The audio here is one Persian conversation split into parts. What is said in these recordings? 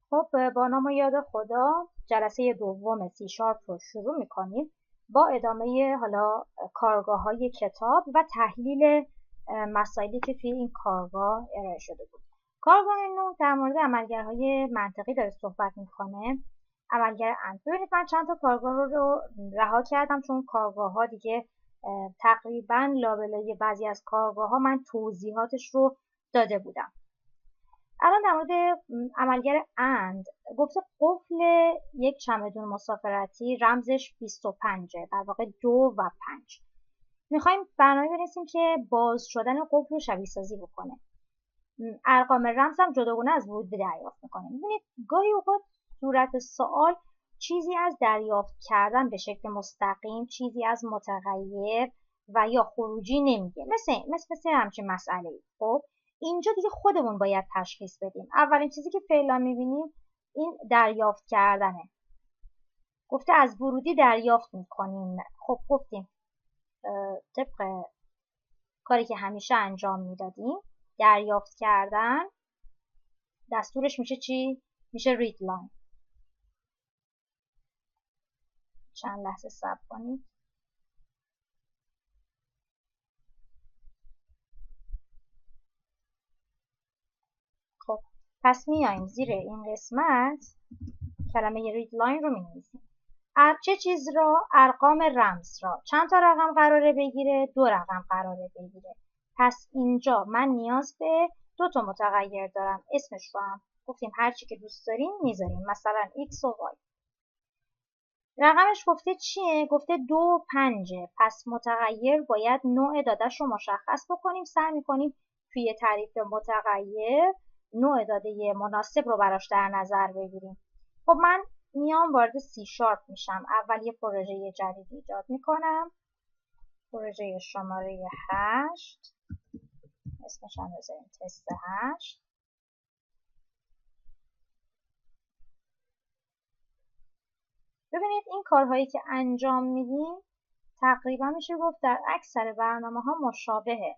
خب با نام و یاد خدا جلسه دوم سی شارپ رو شروع میکنیم با ادامه حالا کارگاه های کتاب و تحلیل مسائلی که توی این کارگاه ارائه شده بود. کارگاه نو در مورد عملگرهای منطقی داره صحبت میکنه. عملگر اند. ببینید من چند تا کارگاه رو رها کردم چون کارگاه ها دیگه تقریبا لابلای بعضی از کارگاه ها من توضیحاتش رو داده بودم. الان در مورد عملگر اند گفته قفل یک چمدون مسافرتی رمزش 25 در واقع 2 و 5. میخوایم برنامه برسیم که باز شدن قفل رو شبیه سازی بکنه. ارقام رمز هم جداگانه از ورود دریافت میکنه. میبینید گاهی اوقات صورت سوال چیزی از دریافت کردن به شکل مستقیم، چیزی از متغیر و یا خروجی نمیگه. مثل همچین مسئله. خب اینجا دیگه خودمون باید تشخیص بدیم. اولین چیزی که فعلا میبینیم این دریافت کردنه. گفته از ورودی دریافت میکنیم. خب گفتیم طبق کاری که همیشه انجام میدادیم دریافت کردن دستورش میشه چی؟ میشه read line. چند لحظه صبر کنید. خب پس میایم زیر این قسمت کلمه read line رو مینویسیم. چه چیز را؟ ارقام رمز را. چند تا رقم قراره بگیره؟ 2 رقم قراره بگیره. پس اینجا من نیاز به 2 تا متغیر دارم. اسمش رو هم گفتیم هر چی که دوست داریم میذاریم. مثلا x و y. رقمش گفته چیه؟ گفته 2 و 5. پس متغیر باید نوع دادهش رو مشخص بکنیم. سعی میکنیم توی تعریف متغیر نوع داده مناسب رو براش در نظر بگیریم. خب من میام وارد سی شارپ میشم. اول یه پروژه جدید ایجاد میکنم. پروژه شماره 8. اسمش هم بذاریم تست 8. ببینید این کارهایی که انجام میدیم تقریبا میشه گفت در اکثر برنامه ها مشابهه.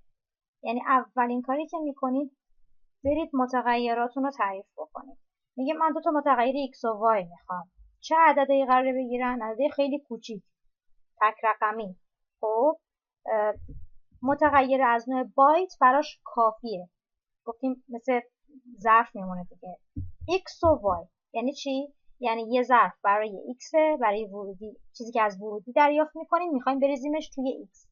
یعنی اولین کاری که میکنید برید متغیراتون رو تعریف بکنید. میگه من 2 تا متغیر x و y میخوام. چه عددی قراره بگیرن؟ عددی خیلی کوچیک، تک رقمی. خب متغیر از نوع بایت براش کافیه. گفتیم مثل ظرف میمونه دیگه. x و y یعنی چی؟ یعنی یه ظرف برای x برای ورودی، چیزی که از ورودی دریافت میکنیم میخوایم بریزیمش توی x.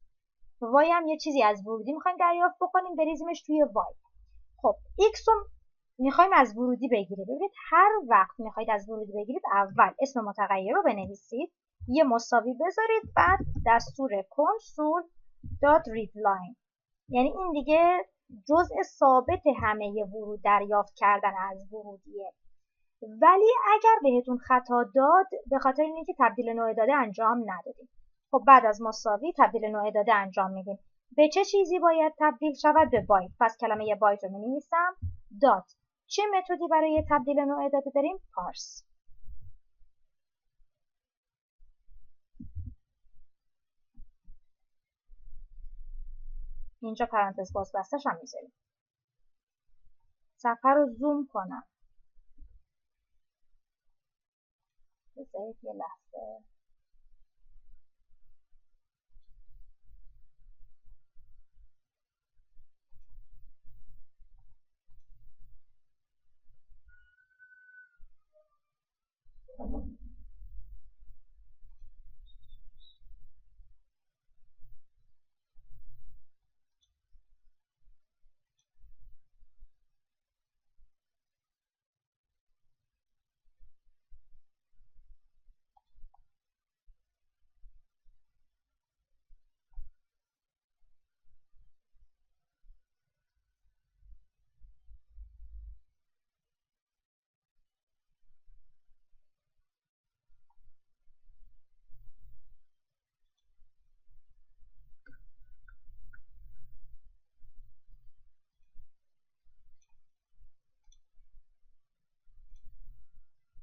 y هم یه چیزی از ورودی میخوایم دریافت بکنیم بریزیمش توی y. خب x رو میخوایم از ورودی بگیریم. ببینید هر وقت میخواید از ورودی بگیرید اول اسم متغیر رو بنویسید، یه مساوی بذارید، بعد دستور کنسول دات read line. یعنی این دیگه جزء ثابت همه ورود دریافت کردن از ورودیه. ولی اگر بهتون خطا داد به خاطر اینکه تبدیل نوع داده انجام ندادیم. خب بعد از مساوی تبدیل نوع داده انجام میدیم. به چه چیزی باید تبدیل شود؟ به بایت. پس کلمه بایت رو می‌نویسم. دات. چه متدی برای تبدیل نوع داده داریم؟ پارس. اینجا پرانتز باز بستش هم میذاریم. صفحه رو زوم کنم. بذارید یه لحظه.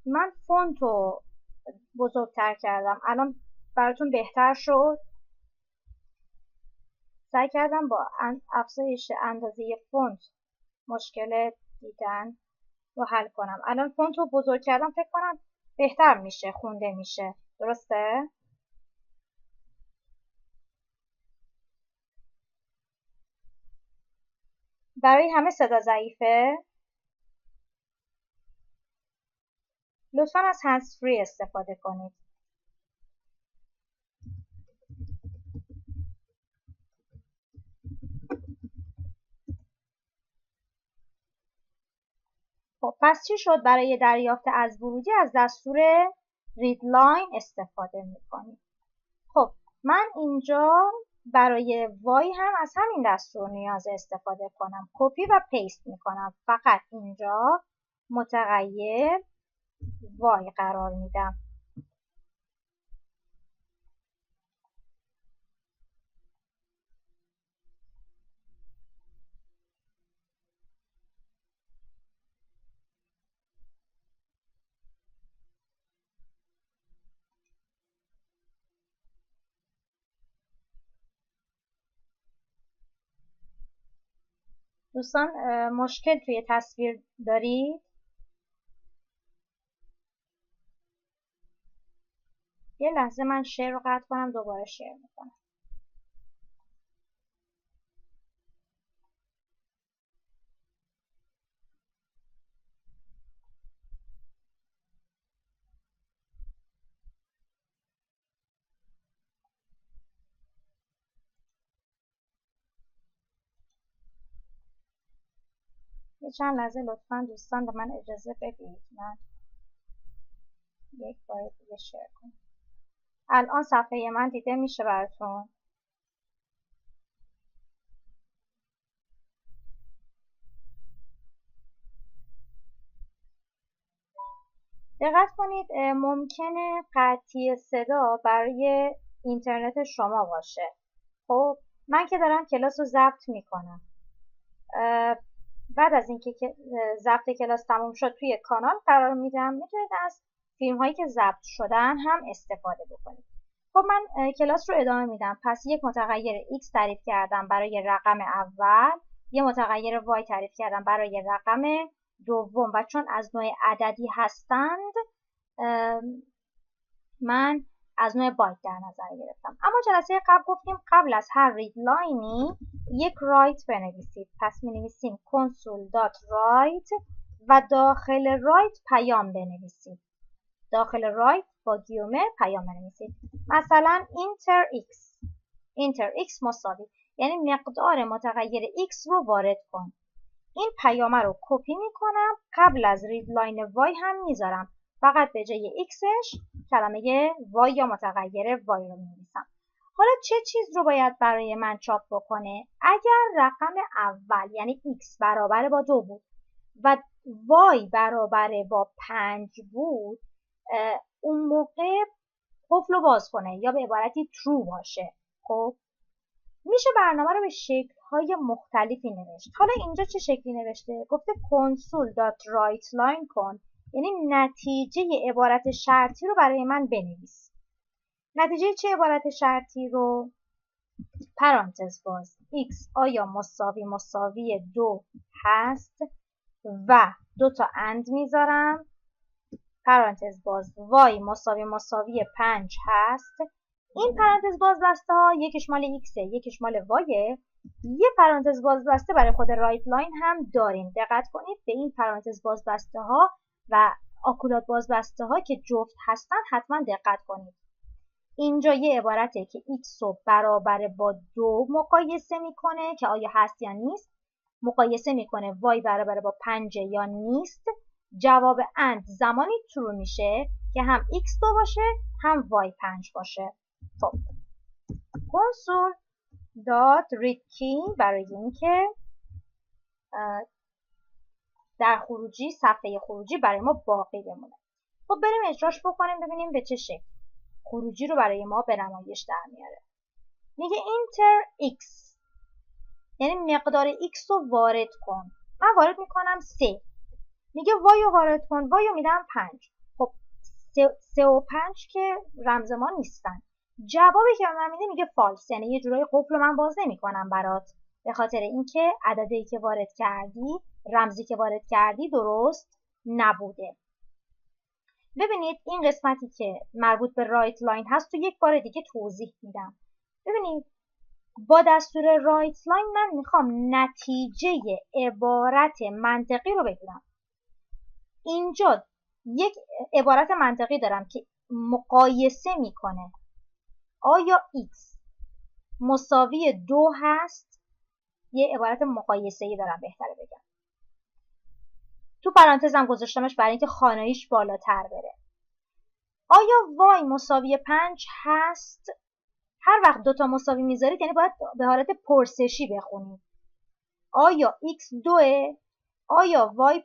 من فونت رو بزرگتر کردم. الان براتون بهتر شد. سعی کردم با افزایش اندازه فونت مشکل دیدن رو حل کنم. الان فونت رو بزرگ کردم، فکر کنم بهتر میشه، خونده میشه. درسته؟ برای همه صدا ضعیفه؟ لطفا از هندز فری استفاده کنید. خب پس چی شد؟ برای دریافت از ورودی از دستور ریدلاین استفاده میکنید. خب من اینجا برای وای هم از همین دستور نیاز استفاده کنم. کپی و پیست میکنم. فقط اینجا متغیر وای قرار میدم. دوستان مشکل توی تصویر دارید؟ یه لحظه من شیر رو قطع کنم، دوباره شیر میکنم. یه چند لحظه لطفا دوستان به من اجازه بدید، من یک بار دیگه شیر کنم. الان صفحه من دیده میشه براتون؟ دقت کنید ممکنه قطعی صدا برای اینترنت شما باشه. خب من که دارم کلاس رو ضبط میکنم، بعد از اینکه ضبط کلاس تموم شد توی کانال قرار میدم، میتونید از فیلم هایی که ضبط شدن هم استفاده بکنید. خب من کلاس رو ادامه میدم. پس یک متغیر x تعریف کردم برای رقم اول، یه متغیر y تعریف کردم برای رقم دوم و چون از نوع عددی هستند من از نوع بایت در نظر گرفتم. اما جلسه قبل گفتیم قبل از هر رید لاینی یک رایت بنویسید. پس می نویسیم console.write و داخل رایت پیام بنویسید. داخل رایت با گیومه پیام بنویسید. مثلا اینتر x مساوی، یعنی مقدار متغیر x رو وارد کن. این پیامه رو کپی میکنم، قبل از رید لاین وای هم میذارم، فقط به جای xش کلمه وای یا متغیر وای رو می‌نویسم. حالا چه چیز رو باید برای من چاپ بکنه؟ اگر رقم اول یعنی x برابر با 2 بود و y برابر با 5 بود، اون موقع قفل رو باز کنه یا به عبارتی true باشه. خب میشه برنامه رو به شکل‌های مختلفی نوشت. حالا اینجا چه شکلی نوشته؟ گفته console.writeLine کن، یعنی نتیجه عبارت شرطی رو برای من بنویس. نتیجه چه عبارت شرطی رو؟ پرانتز باز x آیا مساوی 2 هست و 2 تا اند میذارم، پرانتز باز y مساوی 5 هست. این پرانتز باز بسته ها یکیش مال x یکیش مال y. یه پرانتز باز بسته برای خود رایت لاین هم داریم. دقت کنید به این پرانتز باز بسته ها و آکولات باز بسته ها که جفت هستن حتما دقت کنید. اینجا یه عبارته که x رو برابر با 2 مقایسه میکنه که آیا هست یا نیست، مقایسه میکنه y برابر با 5 یا نیست. جواب اند زمانی true میشه که هم x 2 باشه هم y 5 باشه. خب console.readKey برای اینکه در خروجی صفحه خروجی برای ما باقی بمونه. خب بریم اجراش بکنیم ببینیم به چه شکل خروجی رو برای ما به نمایش در میاره. میگه enter x یعنی مقدار x رو وارد کن. من وارد میکنم 3. میگه y رو وارد کن، y رو میدم 5. خب 3 و 5 که رمز ما نیستن. جوابی که من میده میگه فالس، یعنی یه جورایی قفل رو من باز نمیکنم برات، به خاطر اینکه عددی که وارد کردی، رمزی که وارد کردی درست نبوده. ببینید این قسمتی که مربوط به رایت لاین هست تو یک بار دیگه توضیح میدم. ببینید با دستور رایت لاین من میخوام نتیجه عبارت منطقی رو بگیرم. اینجا یک عبارت منطقی دارم که مقایسه میکنه آیا x مساوی 2 هست. یه عبارت مقایسه‌ای دارم بهتره بگم. تو پرانتزم گذاشتمش برای اینکه خاناییش بالاتر بره. آیا y مساوی 5 هست؟ هر وقت دوتا مساوی میذارید یعنی باید به حالت پرسشی بخونید. آیا x 2؟ آیا y 5؟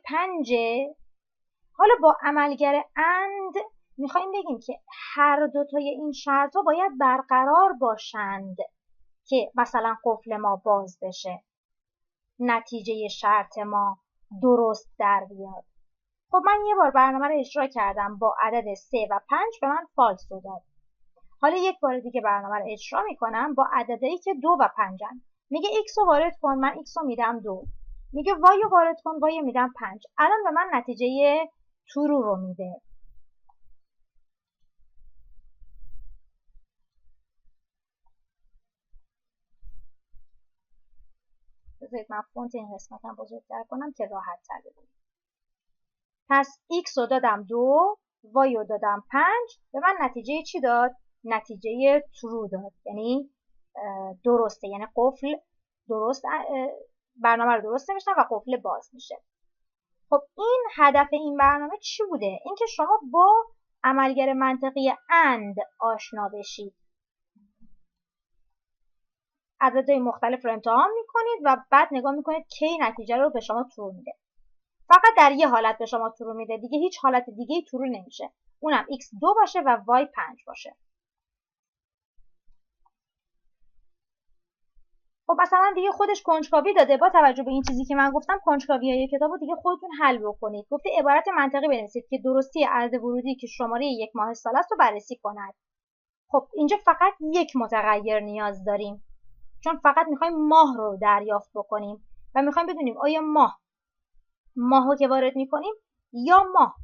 حالا با عملگر اند میخوایم بگیم که هر دوتای این شرط ها باید برقرار باشند که مثلا قفل ما باز بشه، نتیجه شرط ما درست در بیاد. خب من یه بار برنامه رو اجرا کردم با عدد 3 و 5 به من فالس رو داد. حالا یک بار دیگه برنامه رو اجرا میکنم با عددی که 2 و 5 هن. میگه x رو وارد کن، من x رو میدم 2. میگه y رو وارد کن، y رو میدم 5. الان به من نتیجه ترو رو میده. بذارید من فونت این قسمتم بزرگتر کنم که راحت تر ببینید. پس x رو دادم 2، y رو دادم 5، به من نتیجه چی داد؟ نتیجه ترو داد، یعنی درسته، یعنی قفل درست، برنامه رو درست نوشتم و قفل باز میشه. خب این هدف این برنامه چی بوده؟ اینکه شما با عملگر منطقی اند آشنا بشید. عددهای مختلف رو امتحان میکنید و بعد نگاه میکنید کی نتیجه رو به شما ترو میده. فقط در یه حالت به شما ترو میده، دیگه هیچ حالت دیگه ترو نمیشه. اونم x 2 باشه و y 5 باشه. خب مثلا دیگه خودش کنجکاوی داده، با توجه به این چیزی که من گفتم کنجکاوی‌های کتابو دیگه خودتون حل بکنید. گفته عبارت منطقی بنویسید که درستی عدد ورودی که شماره یک ماه سال است رو بررسی کند. خب اینجا فقط یک متغیر نیاز داریم، چون فقط میخوایم ماه رو دریافت بکنیم و میخوایم بدونیم آیا ماه رو که وارد میکنیم یا ماه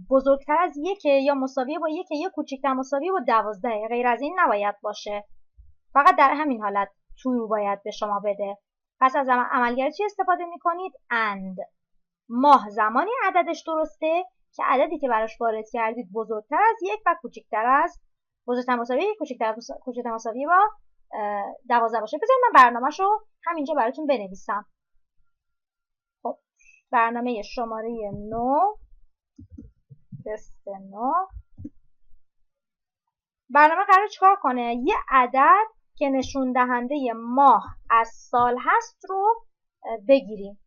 بزرگتر از یکه یا مساویه با یکه یا کوچکتر مساویه با 12. غیر از این نباید باشه. فقط در همین حالت ترو باید به شما بده. پس از عملگر چی استفاده میکنید؟ اند. ماه زمانی عددش درسته که عددی که براش وارد کردید بزرگتر از یک و بزرگتر مساوی یک کوچکتر مساوی با 12 باشه. بذارید من برنامه‌شو همینجا براتون بنویسم. خب برنامه شماره 9 تست 9. برنامه قرار چیکار کنه؟ یه عدد که نشون دهنده ماه از سال هست رو بگیریم.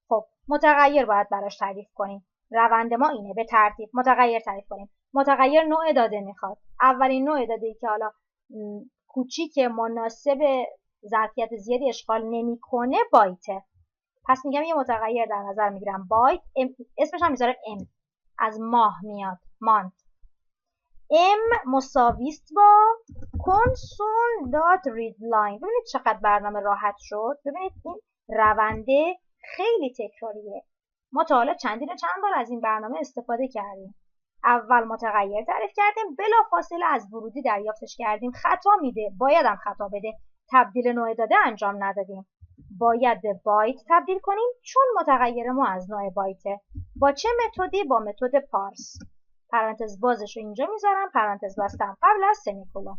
خب متغیر باید براش تعریف کنیم. روند ما اینه، به ترتیب متغیر تعریف کنیم. متغیر نوع داده میخواد. اولین نوع داده که حالا کوچیک مناسب ظرفیت زیادی اشغال نمیکنه بایته. پس میگم یه متغیر در نظر میگیرم بایت، اسمش هم میذارم m، از ماه میاد، مانت. m مساوی است با console.readline. ببینید چقدر برنامه راحت شد. ببینید این رونده خیلی تکراریه. ما تا حالا چند بار از این برنامه استفاده کردیم. اول متغیر تعریف کردیم، بلافاصله از ورودی دریافتش کردیم. خطا میده، باید هم خطا بده. تبدیل نوع داده انجام ندادیم، باید به بایت تبدیل کنیم چون متغیر ما از نوع بایته. با چه متدی؟ با متد پارس. پرانتز بازش رو اینجا میذارم، پرانتز بستم قبل از سمیکولون.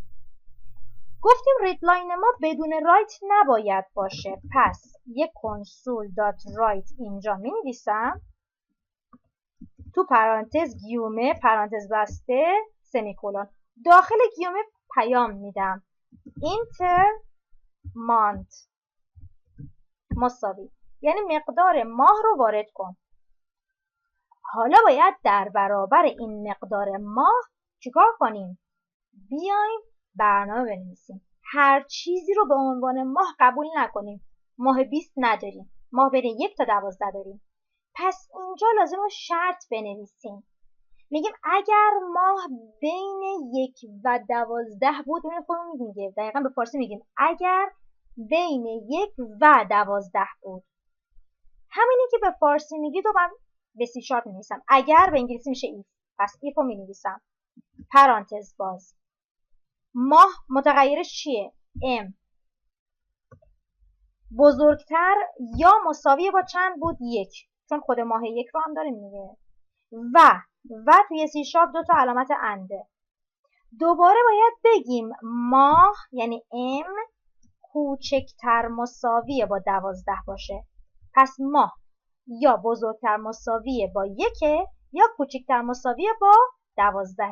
گفتیم ریدلاین ما بدون رایت نباید باشه، پس یک console.write اینجا می نویسم، تو پرانتز گیومه پرانتز بسته سمیکولون. داخل گیومه پیام میدم اینتر مانت مساوی، یعنی مقدار ماه رو وارد کن. حالا باید در برابر این مقدار ماه چیکار کنیم؟ بیایم برنامه بنویسیم. هر چیزی رو به عنوان ماه قبول نکنیم. ماه 20 نداریم، ماه بین 1 تا 12 داریم. پس اینجا لازمه شرط بنویسیم. میگیم اگر ماه بین 1 و 12 بود، اون خودمون میگیم دقیقاً به فارسی میگیم اگر بین 1 و 12 بود. همینی که به فارسی میگید و من به سی شارپ می نویسم. اگر به انگلیسی میشه ایف، پس ایف رو می نویسم. پرانتز باز. ماه متغیرش چیه؟ ام. بزرگتر یا مساوی با چند بود؟ 1، چون خود ماه 1 رو هم داریم دیگه. و توی سی شارپ 2 تا علامت انده. دوباره باید بگیم ماه یعنی ام کوچکتر مساوی با 12 باشه. پس ماه یا بزرگتر مساوی با 1 یا کوچکتر مساوی با 12.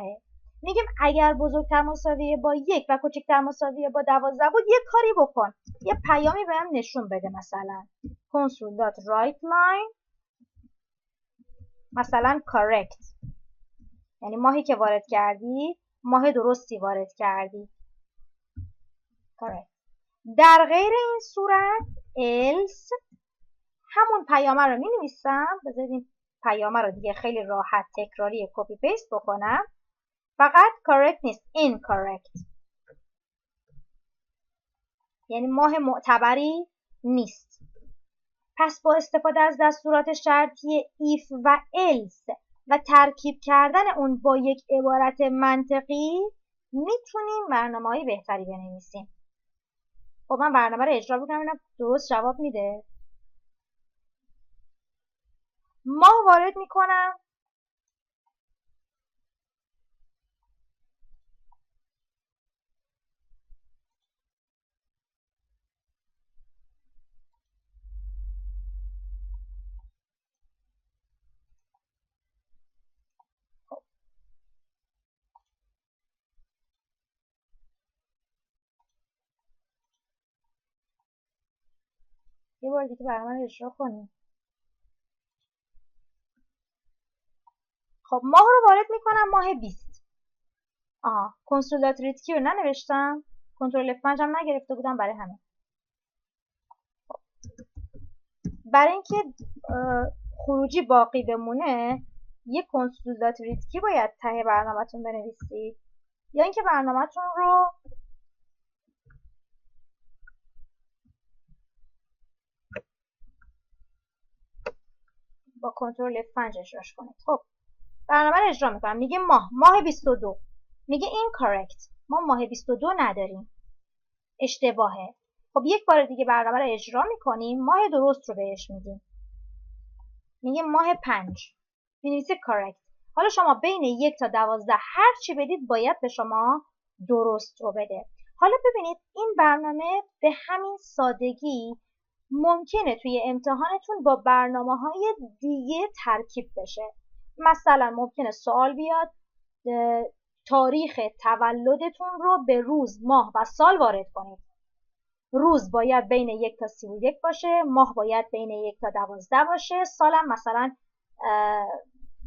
میگیم اگر بزرگتر مساوی با 1 و کوچکتر مساوی با 12 بود، یک کاری بکن، یه پیامی بهم نشون بده. مثلا console.writeLine مثلا correct، یعنی ماهی که وارد کردی ماه درستی وارد کردی. correct. در غیر این صورت else همون پیامه رو می نویسم. بذارید این پیامه رو دیگه خیلی راحت تکراری کپی پیست بکنم. فقط correct نیست، incorrect، یعنی ماه معتبری نیست. پس با استفاده از دستورات شرطی if و else و ترکیب کردن اون با یک عبارت منطقی میتونیم برنامه‌های بهتری بنویسیم. خب من برنامه رو اجرا بکنم ببینم درست جواب میده. ماه وارد میکنم. یه بار دیگه برنامه رو اجرا کنیم. خب ماه رو وارد میکنم، ماه 20. console.readkey رو ننوشتم، کنترل F5 هم نگرفته بودم برای همین. برای اینکه خروجی باقی بمونه یه console.readkey باید ته برنامه‌تون بنویسید، یا اینکه برنامه‌تون رو با کنترل F5 اجراش کنید. خب برنامه رو اجرا میکنم. میگه ماه 22. میگه incorrect، ما ماه 22 نداریم، اشتباهه. خب یک بار دیگه برنامه رو اجرا میکنیم، ماه درست رو بهش میدیم. میگه ماه 5، مینویسه correct. حالا شما بین 1 تا 12 هر چی بدید باید به شما درست رو بده. حالا ببینید این برنامه به همین سادگی ممکنه توی امتحانتون با برنامه‌های دیگه ترکیب بشه. مثلا ممکنه سوال بیاد تاریخ تولدتون رو به روز، ماه و سال وارد کنید. روز باید بین 1 تا 31 باشه، ماه باید بین 1 تا 12 باشه، سالم مثلا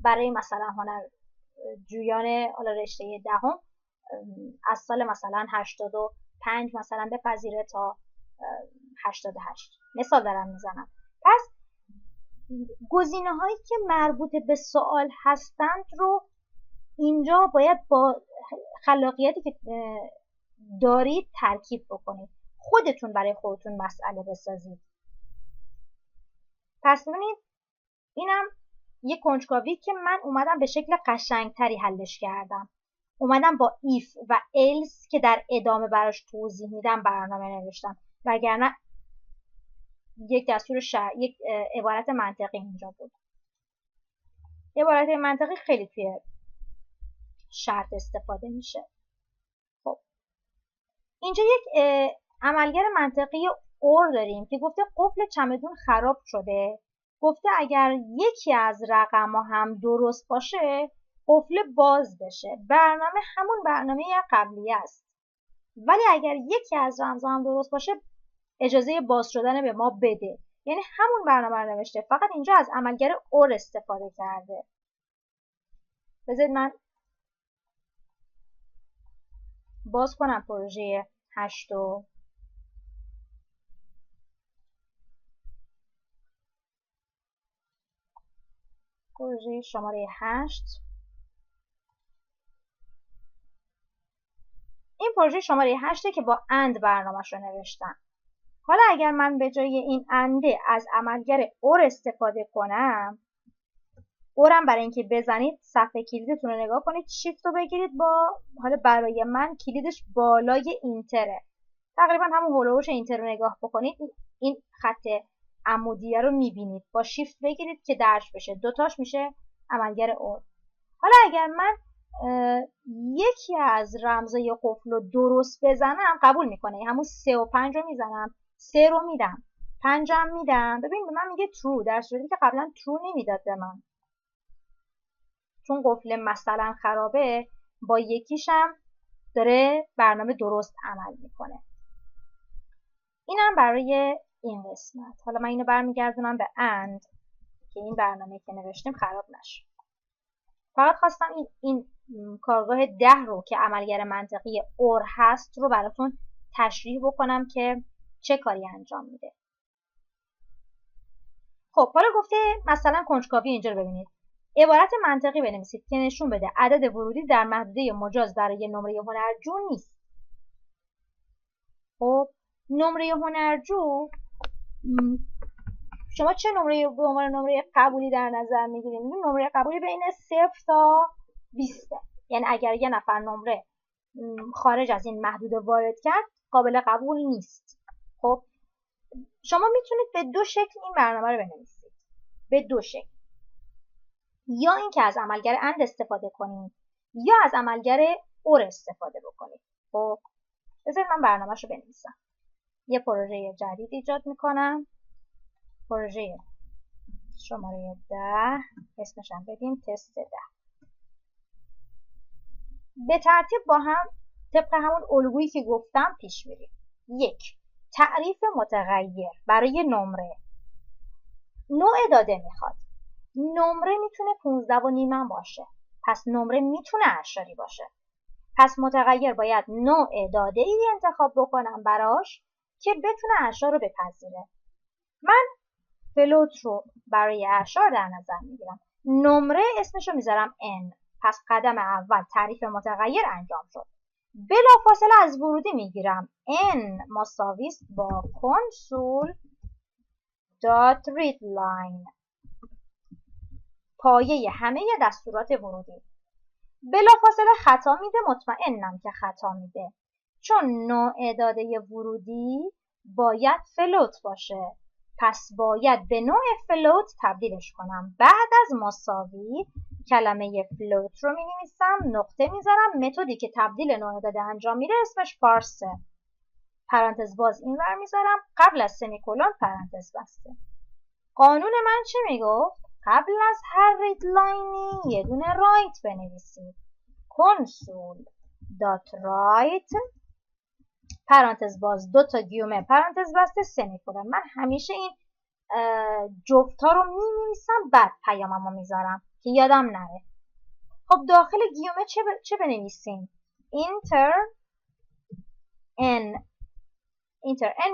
برای مثلا هنرجویان حالا رشته دهم از سال مثلا 85 مثلا بپذیره تا 88. مثال دارم میزنم. پس گزینه هایی که مربوط به سوال هستند رو اینجا باید با خلاقیتی که دارید ترکیب بکنید. خودتون برای خودتون مسئله بسازید. پس ببینید اینم یه کنجکاوی که من اومدم به شکل قشنگتری حلش کردم. اومدم با if و else که در ادامه براش توضیح میدم برنامه نوشتم، وگرنه یک دستور یک عبارت منطقی اینجا بود. عبارت منطقی خیلی توی شرط استفاده میشه. خب اینجا یک عملگر منطقی اور داریم که گفته قفل چمدون خراب شده. گفته اگر یکی از رقم‌ها هم درست باشه قفل باز بشه. برنامه همون برنامه قبلی است، ولی اگر یکی از رمزها هم درست باشه اجازه باز شدن به ما بده. یعنی همون برنامه رو نوشته، فقط اینجا از عملگر اور استفاده کرده. بذارید من باز کنم پروژه 8 رو. پروژه شماره 8. این پروژه شماره 8 که با اند برنامه‌اش رو نوشتم. حالا اگر من به جای این انده از عملگر اور استفاده کنم، اورم برای اینکه بزنید صفحه کلیدتون رو نگاه کنید، شیفت رو بگیرید با، حالا برای من کلیدش بالای اینتره، تقریبا همون هولوش اینتر رو نگاه بکنید، این خط عمودیه رو میبینید، با شیفت بگیرید که درج بشه، دوتاش میشه عملگر اور. حالا اگر من یکی از رمزای قفل رو درست بزنم قبول میکنه، همون 3 و 5 رو میزنم، 3 رو میدم، 5 هم میدم، ببین به من میگه true، در صورتی که قبلا true نمیداد به من، چون قفل مثلا خرابه، با یکیشم داره برنامه درست عمل میکنه. اینم برای این قسمت. حالا من اینو برمیگردونم به اند که این برنامه که نوشتیم خراب نشه. فقط خواستم این کارگاه 10 رو که عملگر منطقی اور هست رو براتون تشریح بکنم که چه کاری انجام میده. خب حالا گفته مثلا کنجکاوی اینجا رو ببینید، عبارت منطقی بنویسید که نشون بده عدد ورودی در محدوده مجاز برای نمره هنرجو نیست. خب نمره هنرجو، شما چه نمره به عنوان نمره قبولی در نظر میگیرید؟ نمره قبولی بین 0 تا 20. یعنی اگر یه نفر نمره خارج از این محدوده وارد کرد قابل قبول نیست. خب شما میتونید به دو شکل این برنامه رو بنویسید، به دو شکل، یا اینکه از عملگر اند استفاده کنید یا از عملگر اور استفاده بکنید. خب بذارید من برنامه‌ش رو بنویسم. یه پروژه جدید ایجاد میکنم، پروژه شماره 10، اسمش هم بدیم تست 10. به ترتیب با هم طبق همون الگویی که گفتم پیش میریم. 1. تعریف متغیر برای نمره. نوع داده میخواد. نمره میتونه 15.5 باشه، پس نمره میتونه اعشاری باشه، پس متغیر باید نوع داده ای انتخاب بکنم براش که بتونه اعشار رو بپذیره. من فلوت رو برای اعشار در نظر میگیرم، نمره اسمش رو میذارم n، پس قدم اول تعریف متغیر انجام شد. بلافاصله از ورودی میگیرم n مساوی است با console dot readline، پایه همه دستورات ورودی. بلافاصله خطا میده، مطمئنم که خطا میده، چون نوع داده ورودی باید فلوت باشه، پس باید به نوع فلوت تبدیلش کنم. بعد از مساوی کلمه فلوت رو می نویسم، نقطه میذارم، متدی که تبدیل نوع داده انجام میده اسمش پارسه، پرانتز باز این ور میذارم، قبل از سمیکولون پرانتز بسته. قانون من چه میگفت؟ قبل از هر ریدلاینی یه دونه رایت بنویسید، console dot write پرانتز باز 2 تا گیومه پرانتز بسته سمیکولون. من همیشه این جفتا رو می نویسم بعد پیاممو میذارم که یادم نره. خب داخل گیومه چه بنویسیم؟ اینتر n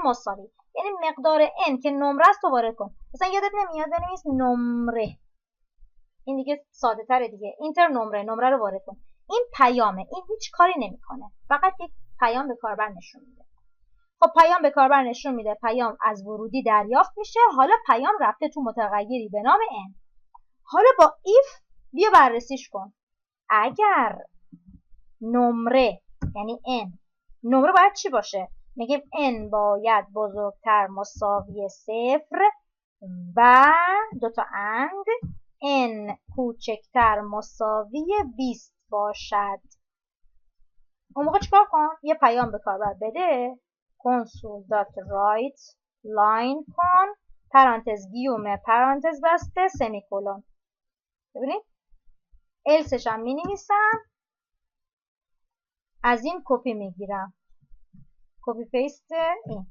مساوی، یعنی مقدار n که نمره است رو وارد کن. مثلا یادت نمیاد بنویس نمره، این دیگه ساده تره دیگه، اینتر نمره رو وارد کن. این پیامه، این هیچ کاری نمیکنه، فقط یک پیام به کاربر نشون میده. خب پیام به کاربر نشون میده، پیام از ورودی دریافت میشه، حالا پیام رفته تو متغیری به نام n. حالا با if بیا بررسیش کن. اگر نمره یعنی n، نمره باید چی باشه؟ میگیم n باید بزرگتر مساوی 0 و 2 تا اند n کوچکتر مساوی 20 باشد. اون موقع چیکار کن؟ یه پیام به کاربر بده، console.write line کن، پرانتز گیومه پرانتز بسته سمیکولون. ببینید السش هم می نویسم، از این کپی میگیرم، کپی پیست این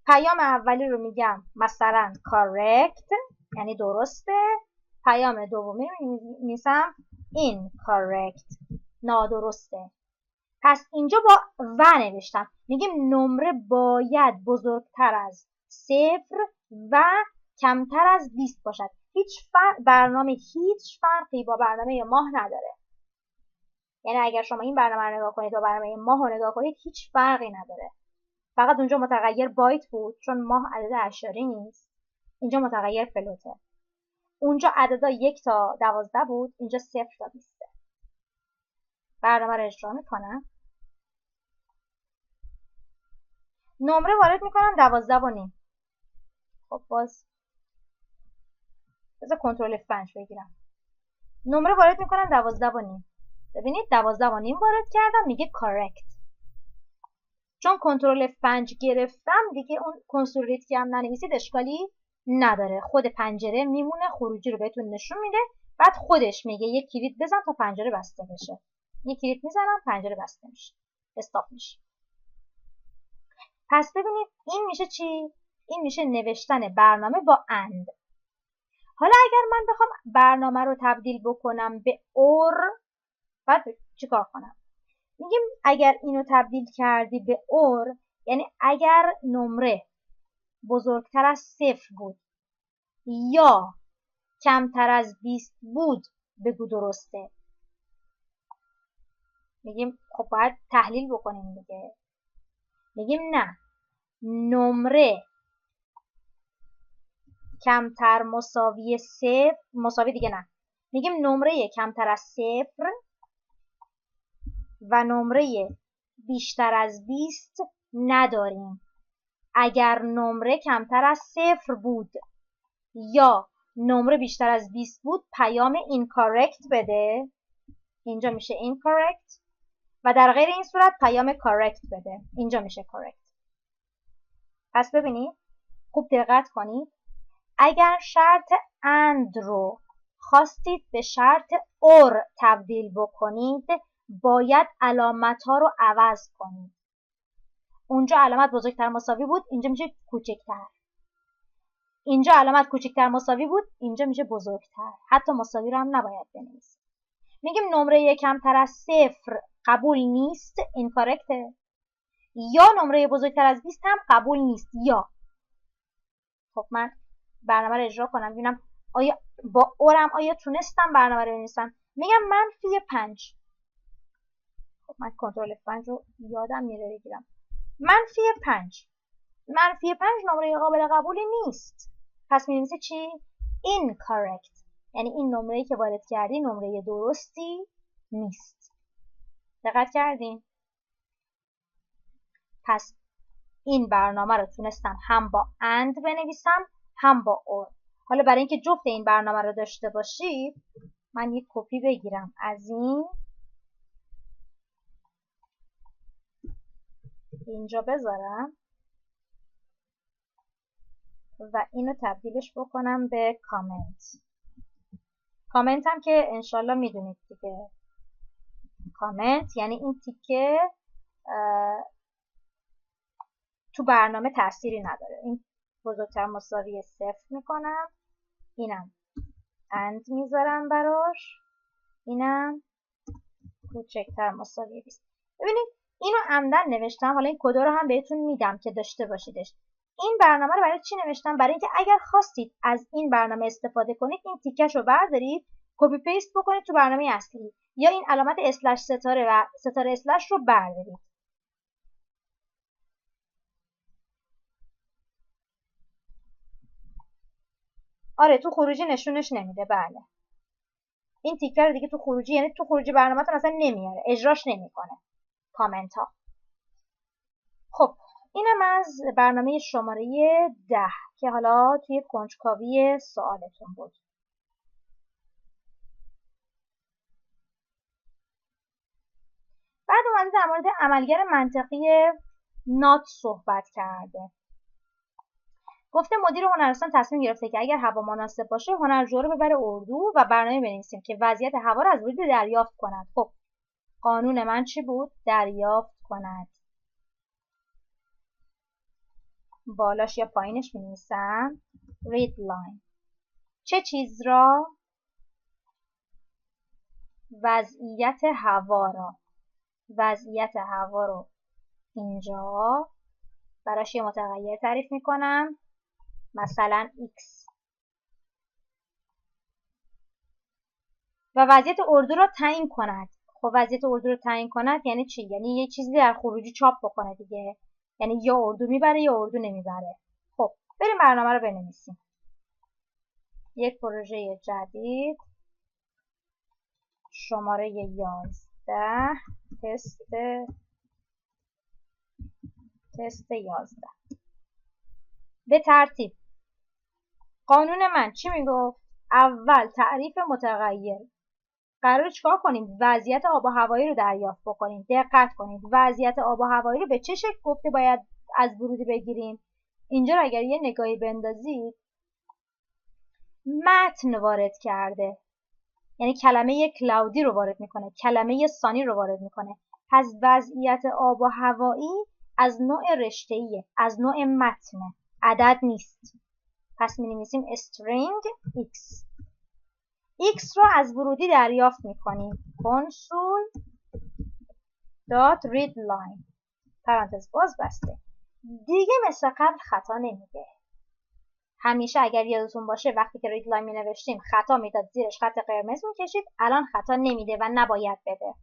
پیام اولی رو میگم مثلا correct یعنی درسته، پیام دومی رو می‌نویسم incorrect نادرسته. پس اینجا با و نوشتم، میگیم نمره باید بزرگتر از 0 و کمتر از 20 باشد. برنامه هیچ فرقی با برنامه ماه نداره. یعنی اگر شما این برنامه رو نگاه کنید و برنامه ماه رو نگاه کنید هیچ فرقی نداره، فقط اونجا متغیر بایت بود چون ماه عدد اعشاری نیست، اینجا متغیر فلوته. اونجا عددا 1 تا 12 بود، اینجا 0 تا 20. برنامه رو اجرا میکنم. نمره وارد میکنم 12.5. خب باز بذار کنترل F5 بگیرم. نمره وارد میکنم 12.5. ببینید 12.5 وارد کردم، میگه correct. چون کنترل F5 گرفتم دیگه اون کنسول که هم ننویسید اشکالی نداره، خود پنجره میمونه، خروجی رو بهتون نشون میده، بعد خودش میگه یک کلید بزن تا پنجره بسته بشه. یک کلید میزنم پنجره بسته میشه، استاپ میشه. پس ببینید این میشه چی؟ این میشه نوشتن برنامه با اند. حالا اگر من بخوام برنامه رو تبدیل بکنم به اور، بعد چیکار کنم؟ میگیم اگر اینو تبدیل کردی به اور، یعنی اگر نمره بزرگتر از 0 بود یا کمتر از 20 بود بگو درسته. میگیم خب باید تحلیل بکنیم دیگه. میگیم نه، نمره کمتر مساوی 0 مساوی دیگه نه، میگیم نمره کمتر از 0 و نمره بیشتر از 20 نداریم. اگر نمره کمتر از 0 بود یا نمره بیشتر از 20 بود پیام incorrect بده، اینجا میشه incorrect، و در غیر این صورت پیام correct بده، اینجا میشه correct. پس ببینید خوب دقت کنید، اگر شرط and رو خواستید به شرط or تبدیل بکنید باید علامت ها رو عوض کنید. اونجا علامت بزرگتر مساوی بود، اینجا میشه کوچکتر. اینجا علامت کوچکتر مساوی بود، اینجا میشه بزرگتر. حتی مساوی رو هم نباید بنویسید. میگیم نمره کمتر از 0 قبول نیست، اینکارکته، یا نمره بزرگتر از 20 هم قبول نیست یا. خب من برنامه رو اجرا کنم ببینم آیا با اورم آیا تونستم برنامه رو بنویسم. میگم -5. خب من کنترل F5 رو یادم میره بگیرم. -5. -5 نمره قابل قبولی نیست. پس می‌نویسه چی؟ incorrect. یعنی این نمره‌ای که وارد کردی نمره درستی نیست. دقت کردین؟ پس این برنامه رو تونستم هم با and بنویسم هم با or. حالا برای اینکه جفت این برنامه رو داشته باشید من یک کپی بگیرم از اینجا بذارم و اینو تبدیلش بکنم به کامنت. کامنت هم که انشالله میدونید دیگه، کامنت یعنی این تیکه تو برنامه تأثیری نداره. این بزرگتر مساوی 0 میکنم، اینم and میذارم براش، اینم کوچکتر مساوی 20. ببینید اینو عمدن نوشتم، حالا این کدا رو هم بهتون میدم که داشته باشیدش. این برنامه رو برای چی نوشتم؟ برای اینکه اگر خواستید از این برنامه استفاده کنید این تیکش رو بردارید کپی پیست بکنید تو برنامه اصلی، یا این علامت اسلش ستاره و ستاره اسلش رو بردارید. آره تو خروجی نشونش نمیده. بله این تیکه رو دیگه تو خروجی، یعنی تو خروجی برنامه‌تون اصلا نمیاره، اجراش نمیکنه کامنت ها. خب اینم از برنامه شماره 10 که حالا توی کنجکاوی سوالتون بود. بعد اومده در مورد عملگر منطقی نات صحبت کرده. گفته مدیر هنرستان تصمیم گرفته که اگر هوا مناسب باشه هنرجو رو ببره اردو و برنامه بنویسیم که وضعیت هوا رو از ورود دریافت کند. خب قانون من چی بود؟ دریافت کند. بالاش یا پایینش می‌نویسم read line. چه چیز را؟ وضعیت هوا را. وضعیت هوا رو اینجا براش یه متغیر تعریف میکنم، مثلا x، و وضعیت اردو را تعیین کند. خب وضعیت اردو رو تعیین کند یعنی چی؟ یعنی یه چیزی در خروجی چاپ بکنه دیگه، یعنی یا اردو میبره یا اردو نمیبره. خب بریم برنامه رو بنویسیم. یک پروژه جدید شماره 11 تست 11 به ترتیب. قانون من چی میگفت؟ اول تعریف متغیر. قراره چیکار کنیم؟ وضعیت آب و هوایی رو دریافت بکنیم. دقت کنید وضعیت آب و هوایی رو به چه شکل گفته باید از ورودی بگیریم؟ اینجا رو اگر یه نگاهی بندازید متن وارد کرده، یعنی کلمه کلاودی رو وارد میکنه، کلمه سانی رو وارد میکنه. پس وضعیت آب و هوایی از نوع رشته‌ایه، از نوع متنه، عدد نیست. پس می‌نویسیم string x. x رو از ورودی دریافت میکنیم. console.readline پرانتز باز بسته. دیگه مثل قبل خطا نمیده. همیشه اگر یادتون باشه وقتی که ریدلاین می نوشتیم خطا میداد، زیرش خط قرمز میکشید. الان خطا نمیده و نباید بده،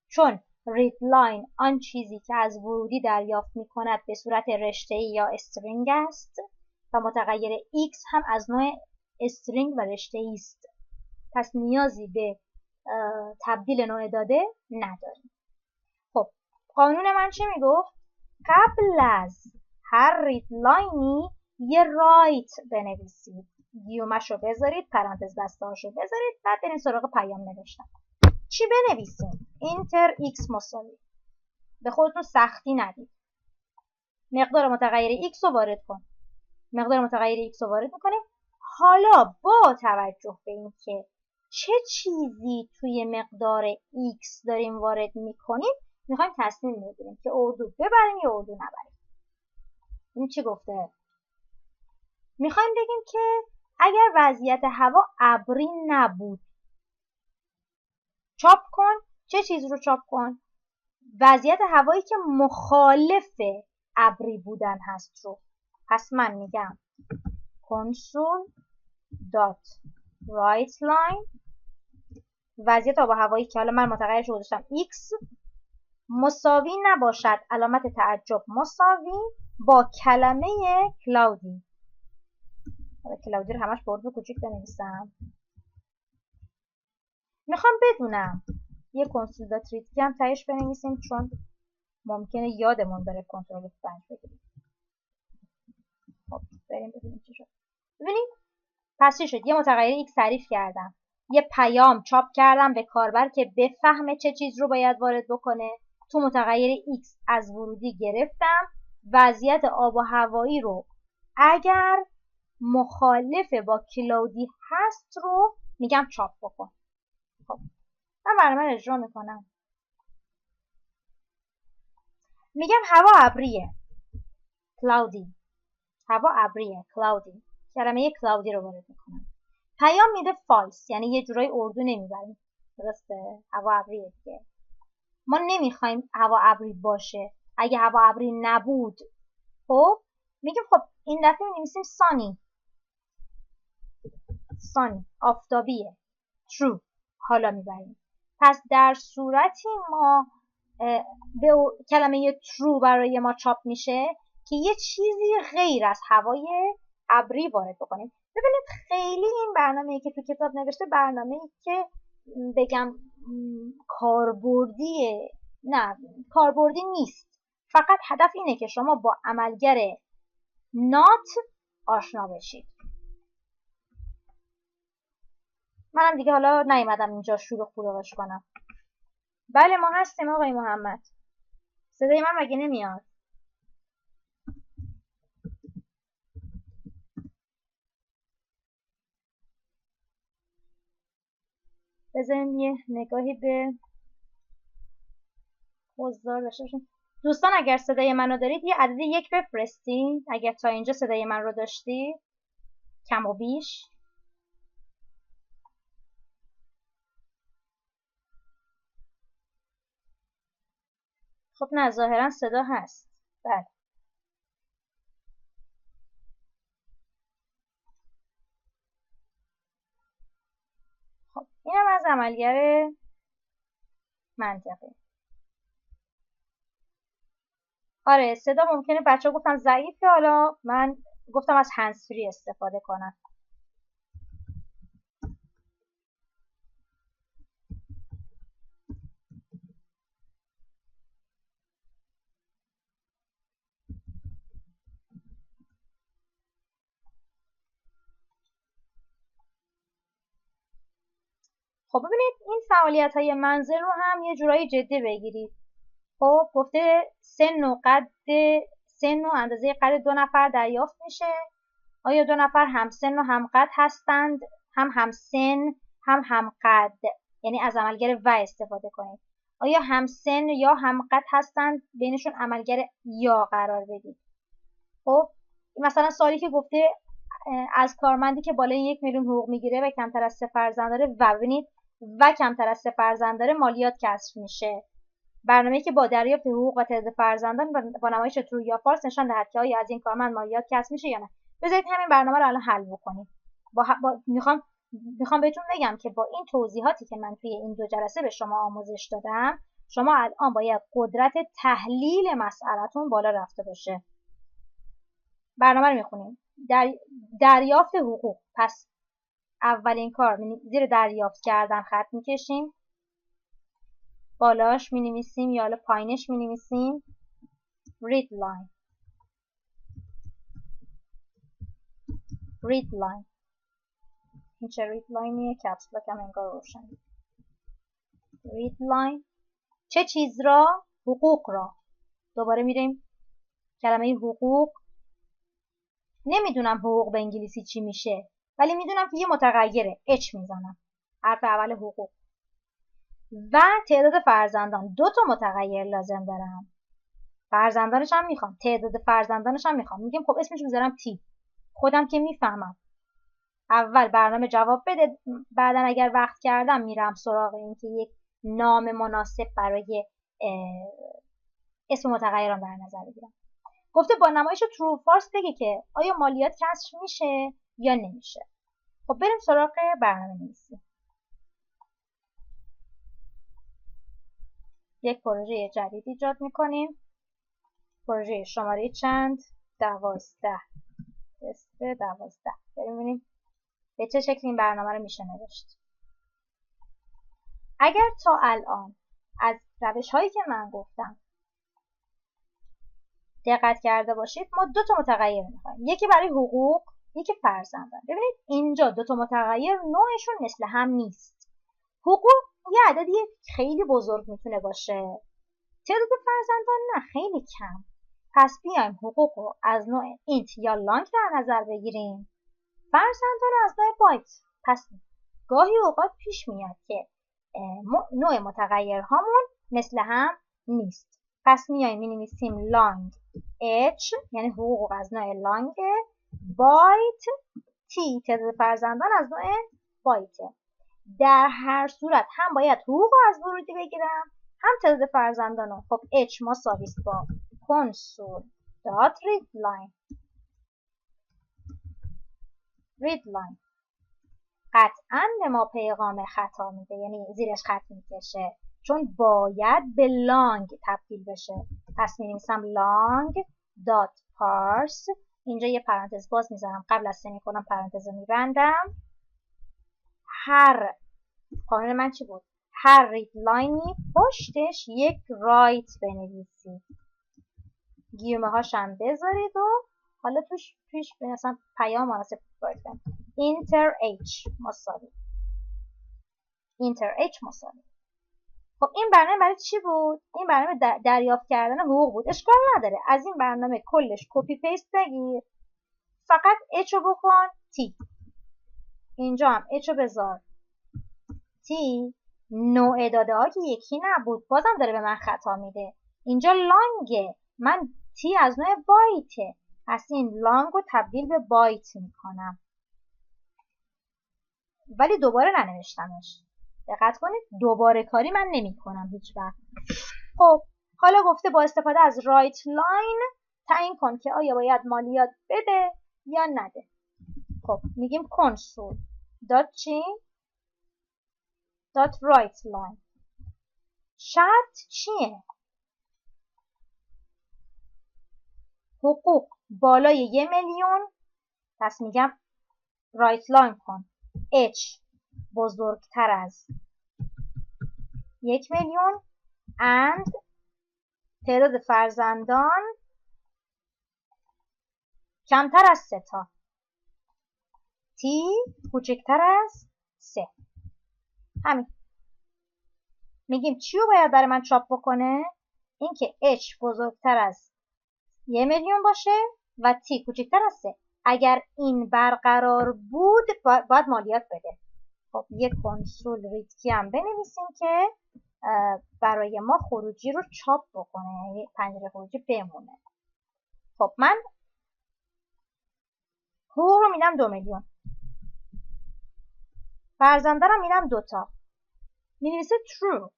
چون ریدلاین آن چیزی که از ورودی دریافت میکند به صورت رشته‌ای یا استرینگ است و متغیر x هم از نوع استرینگ و رشته‌ای است. پس نیازی به تبدیل نوع داده نداریم. خب قانون من چه میگفت؟ قبل از هر ریدلاینی یه رایت بنویسید. گیومش رو بذارید، پرانتز بسته‌اش رو بذارید، بعد برین سراغ پیام نوشتن. چی بنویسیم؟ اینتر x مساوی، به خودتون سختی ندید، مقدار متغیر x رو وارد کن. مقدار متغیر x رو وارد میکنیم. حالا با توجه به اینکه چه چیزی توی مقدار x داریم وارد میکنیم میخوایم تصمیم بگیریم که اردو ببریم یا اردو نبریم. این چی گفته؟ میخوایم بگیم که اگر وضعیت هوا ابری نبود چاپ کن. چه چیزی رو چاپ کن؟ وضعیت هوایی که مخالف ابری بودن هست رو. پس من میگم console.writeline وضعیت آب و هوایی که حالا من متغیرش رو گذاشتم x مساوی نباشد علامت تعجب مساوی با کلمه کلاودی. کلاودی رو همش با حروف کوچیک بنویسم. میخوام بدونم یه console.readkey هم تهش بنویسیم چون ممکنه یادمون بره کنترل F5 بگیریم. خب بریم ببینیم چی شد. ببینید پس چی شد؟ یه متغیر x تعریف کردم، یه پیام چاپ کردم به کاربر که بفهمه چه چیز رو باید وارد بکنه. تو متغیر x از ورودی گرفتم وضعیت آب و هوایی رو اگر مخالف با کلاودی هست رو میگم چاپ بکن. خب من برنامه رو اجرا میکنم. میگم هوا ابریه، کلاودی. هوا ابریه، کلاودی. کلمه کلاودی رو وارد میکنم. پیام میده فالس، یعنی یه جورایی اردو نمیبریم. درسته؟ هوا ابریه دیگه. ما نمیخوایم هوا ابری باشه. اگه هوا ابری نبود خب میگیم خب این دفعه می‌نویسیم سانی. سانی آفتابیه. true. حالا میبریم. پس در صورتی ما به کلمه true برای ما چاپ میشه که یه چیزی غیر از هوای ابری وارد بکنیم. ببینید خیلی این برنامه‌ای که تو کتاب نوشته برنامه‌ای که بگم کاربردیه، نه کاربردی نیست. فقط هدف اینه که شما با عملگر نات آشنا بشید. منم دیگه حالا نیومدم اینجا شروع خروغش کنم. بله ما هستیم آقای محمد. صدای من مگه نمیاد؟ بذاریم یه نگاهی به حضار داشته باشیم. دوستان اگر صدای منو دارید یه عدد 1 بفرستین. اگر تا اینجا صدای من رو داشتید کم و بیش. خب نه ظاهرا صدا هست. بله. خب اینم از عملگر منطقی. آره صدا ممکنه بچه ها گفتن ضعیفه، حالا من گفتم از هندزفری استفاده کنم. خب ببینید این فعالیت‌های منزل رو هم یه جورایی جدی بگیرید. خب گفته سن و اندازه قد 2 نفر دریافت میشه. آیا 2 نفر همسن و همقد هستند؟ هم همسن هم همقد، یعنی از عملگر و استفاده کنید. آیا همسن یا همقد هستند؟ بینشون عملگر یا قرار بدید. خب مثلا سوالی که گفته از کارمندی که بالای 1 میلیون حقوق میگیره و کمتر از 3 فرزند داره و کمتر از 3 فرزند داره مالیات کسر میشه. برنامه‌ای که با دریافت حقوق و تعداد فرزندان با نمایش ترو یا فالس نشان دهد که آیا از این کارمند مالیات کسر میشه یا نه. بذارید همین برنامه رو الان حل بکنیم. میخوام بهتون بگم که با این توضیحاتی که من توی این 2 جلسه به شما آموزش دادم، شما الان باید قدرت تحلیل مسئله‌تون بالا رفته باشه. برنامه رو میخونیم. دریافت حقوق. پس اولین کار زیر دریافت کردن خط میکشیم، بالاش مینویسیم یا پایینش مینویسیم read line. این چه read lineیه؟ کپس لاک هم انگار روشن. read line چه چیز را؟ حقوق را. دوباره میریم کلمه حقوق. نمیدونم حقوق به انگلیسی چی میشه، ولی میدونم که یه متغیره h میزنم، حرف اول حقوق. و تعداد فرزندان. 2 تا متغیر لازم دارم. فرزندانش هم میخوام، تعداد فرزندانش هم میخوام. میگم خب اسمش میذارم تی. خودم که میفهمم. اول برنامه جواب بده، بعدا اگر وقت کردم میرم سراغ این که یک نام مناسب برای اسم متغیران در نظر بگیرم. گفته با نمایش true false بگه که آیا مالیات کسر میشه یا نمیشه. خب بریم سراغ برنامه نویسی. یک پروژه جدید ایجاد میکنیم. پروژه شماره چند؟ 12. تست 12. بریم ببینیم به چه شکل این برنامه رو میشه نوشت. اگر تا الان از روش هایی که من گفتم دقت کرده باشید، ما 2 تا متغیر میخوایم. یکی برای حقوق، یکی فرزندان. ببینید اینجا 2 تا متغیر نوعشون مثل هم نیست. حقوق یه عددی خیلی بزرگ میتونه باشه. تعداد فرزندان نه، خیلی کم. پس بیایم حقوق رو از نوع اینت یا لانگ در نظر بگیریم. فرزندان از نوع بایت. پس گاهی اوقات پیش میاد که نوع متغیرهامون مثل هم نیست. پس میایم مینویسیم long h، یعنی حقوق از نوع لانگ، بایت t، تعداد فرزندان از نوع بایت. در هر صورت هم باید حقوق از ورودی بگیرم، هم تعداد فرزندان رو. خب h مساوی است با console.readline. readline قطعا به ما پیغام خطا میده، یعنی زیرش خط میکشه، چون باید به لانگ تبدیل بشه. پس می‌نویسم long.parse. اینجا یه پرانتز باز میذارم، قبل از سمیکولن پرانتز رو میبندم. هر قانون من چی بود؟ هر رید لاینی پشتش یک رایت بنویسید. گیومه هاشم بذارید و حالا توش مثلا پیام مناسب باید کنید. اینتر h مساوی. خب این برنامه برای چی بود؟ این برنامه دریافت کردن حقوق بود. اشکال نداره، از این برنامه کلش کپی پیست بگیر، فقط h رو بکن t. اینجا هم h رو بذار t. نوع داده ها که یکی نبود، بازم داره به من خطا میده. اینجا لانگه، من t از نوع بایته، پس این لانگ رو تبدیل به بایت میکنم، ولی دوباره ننوشتمش. دقت کنید، دوباره کاری من نمی کنم هیچ وقت. خب حالا گفته با استفاده از رایت لاین تعیین کن که آیا باید مالیات بده یا نده. خب میگیم console دات چی؟ دات رایت لاین. شرط چیه؟ حقوق بالای 1 میلیون. پس میگم رایت لاین کن h بزرگتر از 1 میلیون and تعداد فرزندان کمتر از 3 تا. t کوچکتر از 3. همین. میگیم چی رو باید برای من چاپ بکنه؟ اینکه h بزرگتر از 1,000,000 باشه و t کوچکتر از 3. اگر این برقرار بود باید مالیات بده. خب یک کنسول ریتکی هم بنویسیم که برای ما خروجی رو چاپ بکنه، یعنی پنجره خروجی بمونه. خب من حقوق رو میدم 2,000,000. فرزنده رو میدم 2 تا. مینویسه true.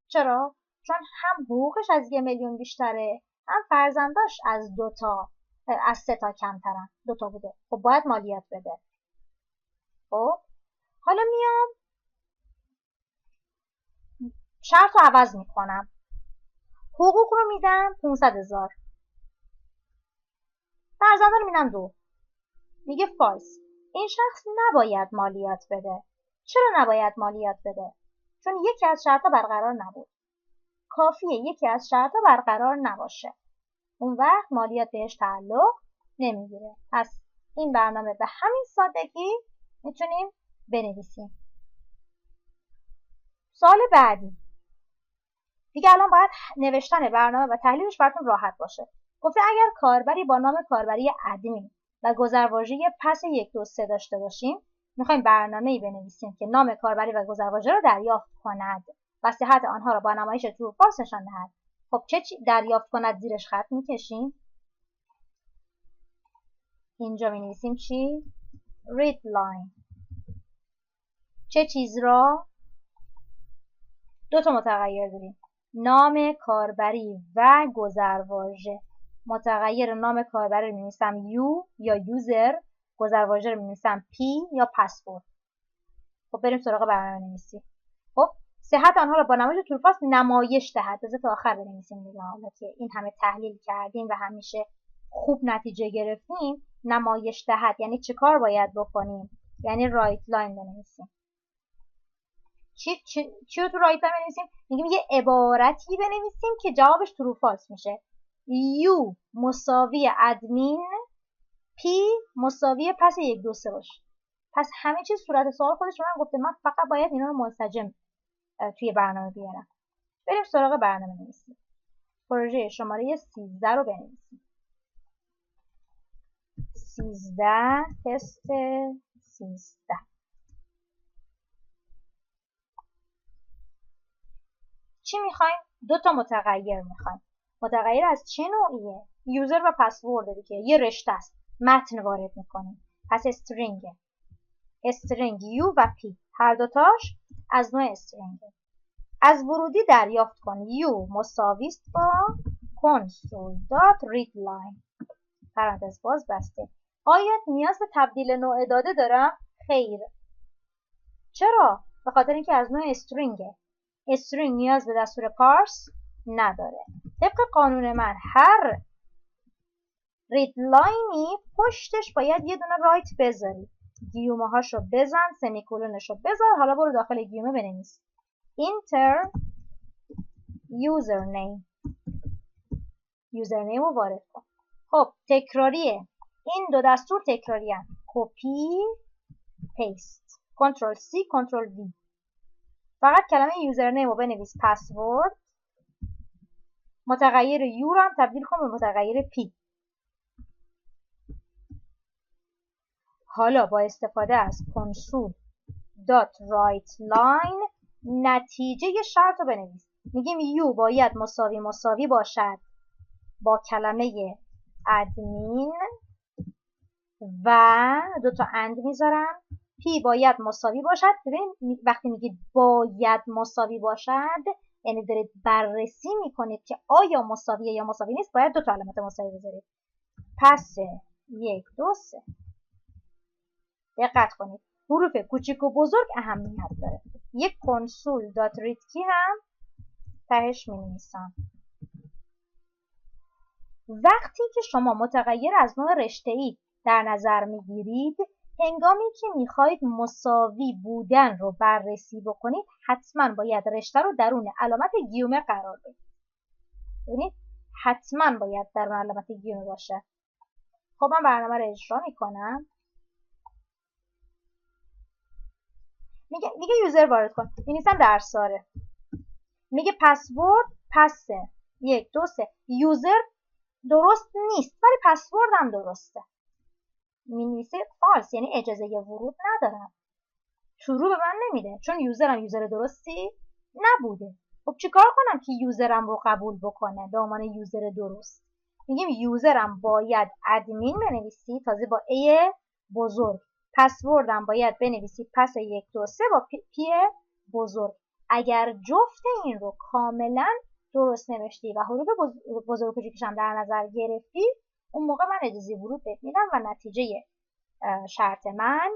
چرا؟ چون هم حقوقش از 1,000,000 بیشتره، هم فرزنداش از 2 تا از 3 تا کمترن. 2 تا بوده. خب باید مالیات بده. خب حالا میام شرط رو عوض میکنم. حقوق رو میدم 500,000. فرزنده رو میدم 2. میگه فالس. این شخص نباید مالیات بده. چرا نباید مالیات بده؟ چون یکی از شرطا برقرار نبود. کافیه یکی از شرطا برقرار نباشه. اون وقت مالیات بهش تعلق نمیگیره. پس این برنامه به همین سادگی میتونیم بنویسیم. سوال بعدی. دیگه الان باید نوشتن برنامه و تحلیلش براتون راحت باشه. گفته اگر کاربری با نام کاربری ادمین و گذرواژه پس 1 2 3 داشته باشیم، میخوایم برنامه‌ای بنویسیم که نام کاربری و گذرواژه رو دریافت کند و صحت آنها را با نمایش ترو فالس نشان دهد. خب چه دریافت کند زیرش خط میکشیم. اینجا می‌نویسیم چی؟ read line. چه چیز را؟ 2 تا متغیر داریم. نام کاربری و گذرواژه. متغیر نام کاربری رو می‌نویسم u یا user، گذرواژه رو می‌نویسم p یا پسورد. خب بریم سراغ برنامه نویسی. خب صحت آنها را با نمایش ترو فالس نمایش دهد. بذار تا آخر بنویسیم دیگه. حالا که این همه تحلیل کردیم و همیشه خوب نتیجه گرفتیم، نمایش دهد یعنی چه کار باید بکنیم؟ یعنی رایت لاین بنویسیم. چی رو تو رایت لاین بنویسیم؟ میگیم یه عبارتی بنویسیم که جوابش ترو فالس میشه. u مساوی ادمین، p مساوی پس 1 2 3 باشه. پس همه چیز صورت سوال خودش رو من گفته. من فقط باید اینا رو منسجم توی برنامه بیارم. بریم سراغ برنامه نویسی. پروژه شماره 13 رو بنویسیم. 13 تست 13. چی میخوایم؟ 2 تا متغیر میخوایم. متغیر از چه نوعیه؟ یوزر و پسورد دیگه. یه رشته است. متن وارد میکنیم. پس استرینگه. استرینگ u و p هر دوتاش از نوع استرینگه. از ورودی دریافت کن u مساوی است با console.readline پرانتز باز بسته. آیا نیاز به تبدیل نوع داده دارم؟ خیر. چرا؟ به خاطر اینکه از نوع استرینگه. استرینگ نیاز به دستور پارس نداره. طبق قانون من هر ریدلاینی پشتش باید یه دونه رایت بذاری. گیومه هاشو بزن، سمیکولونشو بذار. حالا برو داخل گیومه بنویس enter username. یوزرنیم رو وارد کن. خب تکراریه. این 2 دستور تکراری هست. کپی پیست. کنترل C کنترل V. فقط کلمه یوزرنیم رو بنویس پسورد. متغیر u رو هم تبدیل کن به متغیر p. حالا با استفاده از console.writeLine نتیجه شرط رو بنویس. میگیم u باید مساوی باشد با کلمه ادمین و 2 تا اند میذارم. p باید مساوی باشد. ببین وقتی میگید باید مساوی باشد یعنی دارید بررسی میکنید که آیا مساویه یا مساوی نیست. باید 2 تا علامت مساوی بذارید. پس 1 2 3. دقت کنید حروف کوچیک و بزرگ اهمیت داره. یک کنسول دات ریدکی هم تهش می‌نویسم. وقتی که شما متغیر از نوع رشته‌ای در نظر میگیرید، هنگامی که میخواهید مساوی بودن رو بررسی بکنید حتما باید رشته رو درون علامت گیومه قرار بدید. ببینید حتما باید درون علامت گیومه باشه. خب من برنامه رو اجرا میکنم. میگه یوزر وارد کن. می‌نویسم درساره. میگه پسورد پسه 1 2 3. یوزر درست نیست ولی پسوردم درسته. می‌نویسه فالس، یعنی اجازه ورود ندارم. ترو به من نمیده چون یوزرم یوزر درستی نبوده. خب چیکار کنم که یوزرم رو قبول بکنه به عنوان یوزر درست؟ میگیم یوزرم باید ادمین بنویسی، تازه با ای بزرگ. پسوردم باید بنویسی پس 1 2 3 با پی بزرگ. اگر جفت این رو کاملا درست نوشتی و حروف بزرگ و کوچیکش هم در نظر گرفتی، اون موقع من اجازه ورود بهت میدم و نتیجه شرط من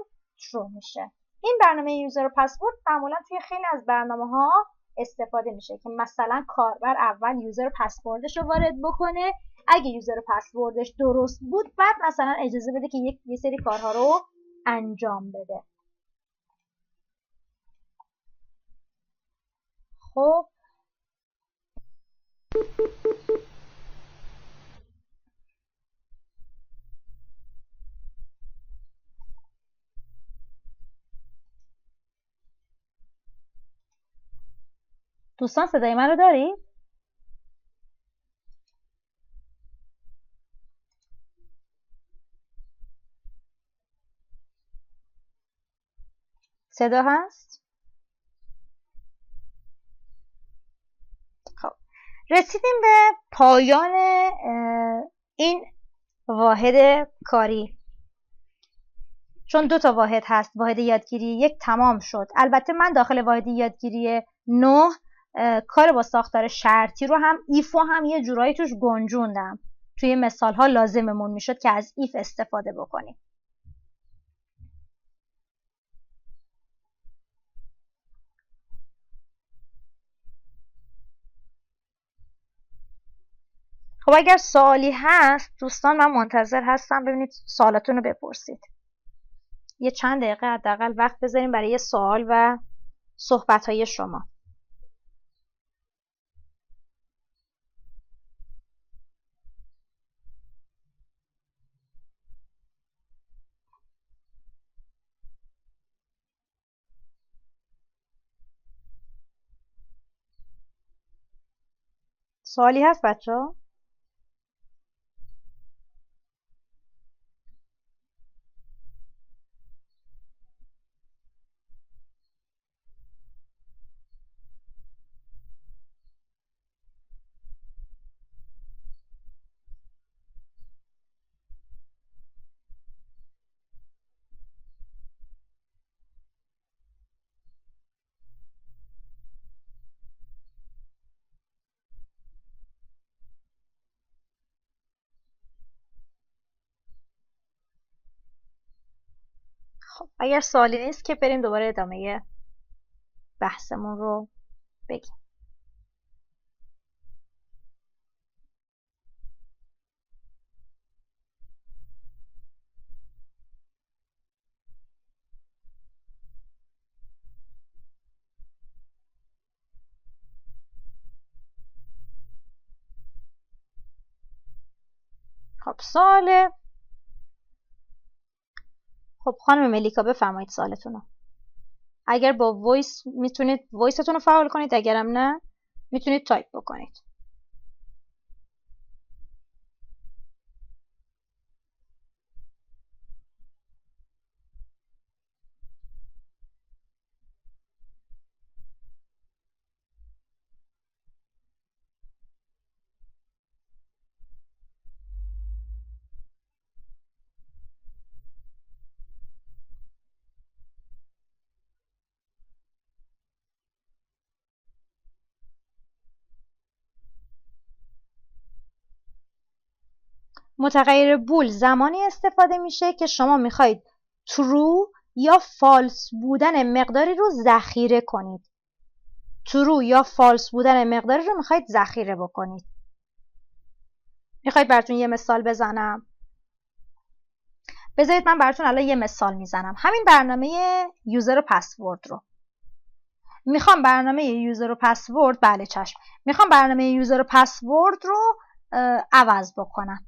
ترو میشه. این برنامه یوزر پسورد معمولا توی خیلی از برنامه‌ها استفاده میشه که مثلا کاربر اول یوزر پسوردش رو وارد بکنه. اگه یوزر پسوردش درست بود بعد مثلا اجازه بده که یه سری کارها رو انجام بده. خب دوستان صدای من رو دارید؟ صدا هست؟ خب رسیدیم به پایان این واحد کاری. چون 2 تا واحد هست، واحد یادگیری 1 تمام شد. البته من داخل واحد یادگیری 9 کار با ساختار شرطی رو هم ایف رو هم یه جورایی توش گنجوندم. توی مثال ها لازممون میشد که از ایف استفاده بکنیم. خب اگر سوالی هست دوستان من منتظر هستم ببینید سوالاتون رو بپرسید. یه چند دقیقه حداقل وقت بذاریم برای سوال و صحبت های شما. سوالی هست بچه‌ها؟ خب اگر سوالی نیست که بریم دوباره ادامه بحثمون رو بگیم. خب سوال. خب خانم ملیکا بفرمایید سوالتون رو. اگر با وایس میتونید وایستون رو فعال کنید، اگرم نه میتونید تایپ بکنید. متغیر بول زمانی استفاده میشه که شما میخواید true یا false بودن مقداری رو ذخیره کنید. true یا false بودن مقداری رو میخواید ذخیره بکنید. میخواید براتون یه مثال بزنم؟ بذارید من براتون الان یه مثال میزنم. همین برنامه یوزر و پسورد رو میخوام برنامه یوزر و پسورد بله چشم میخوام برنامه یوزر و پسورد رو عوض بکنم.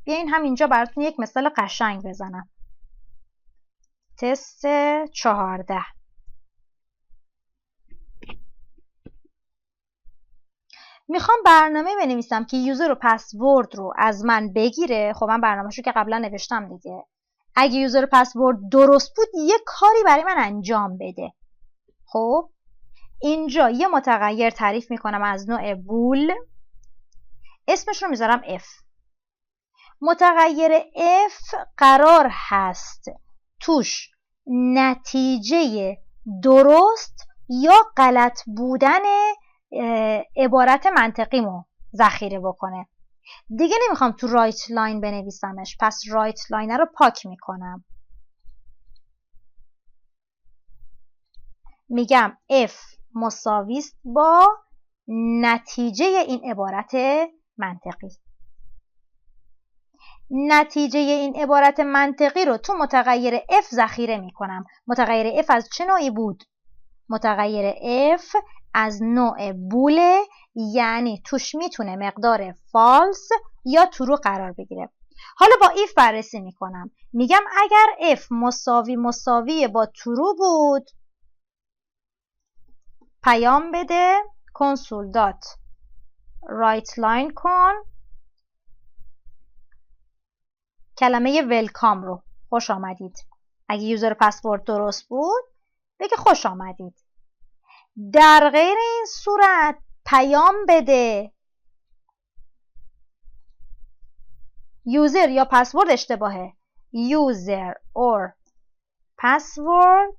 بیاین همینجا براتون یک مثال قشنگ بزنم. تست 14. میخوام برنامه بنویسم که یوزر و پسورد رو از من بگیره. خب من برنامه‌شو که قبلا نوشتم دیگه. اگه یوزر و پسورد درست بود یه کاری برای من انجام بده. خب اینجا یه متغیر تعریف میکنم از نوع بول، اسمش رو میذارم f. متغیر f قرار هست توش نتیجه درست یا غلط بودن عبارت منطقیمو ذخیره بکنه. دیگه نمیخوام تو رایت لاین بنویسمش، پس رایت لاین رو پاک میکنم. میگم f مساوی است با نتیجه این عبارت منطقی. نتیجه این عبارت منطقی رو تو متغیر f ذخیره میکنم. متغیر f از چه نوعی بود؟ متغیر f از نوع بوله، یعنی توش میتونه مقدار فالس یا ترو قرار بگیره. حالا با if بررسی میکنم. میگم اگر f مساوی با ترو بود پیام بده کنسول دات رایت لاین کن کلمه ولکام رو، خوش آمدید. اگه یوزر پسورد درست بود بگه خوش آمدید. در غیر این صورت پیام بده یوزر یا پسورد اشتباهه. user or password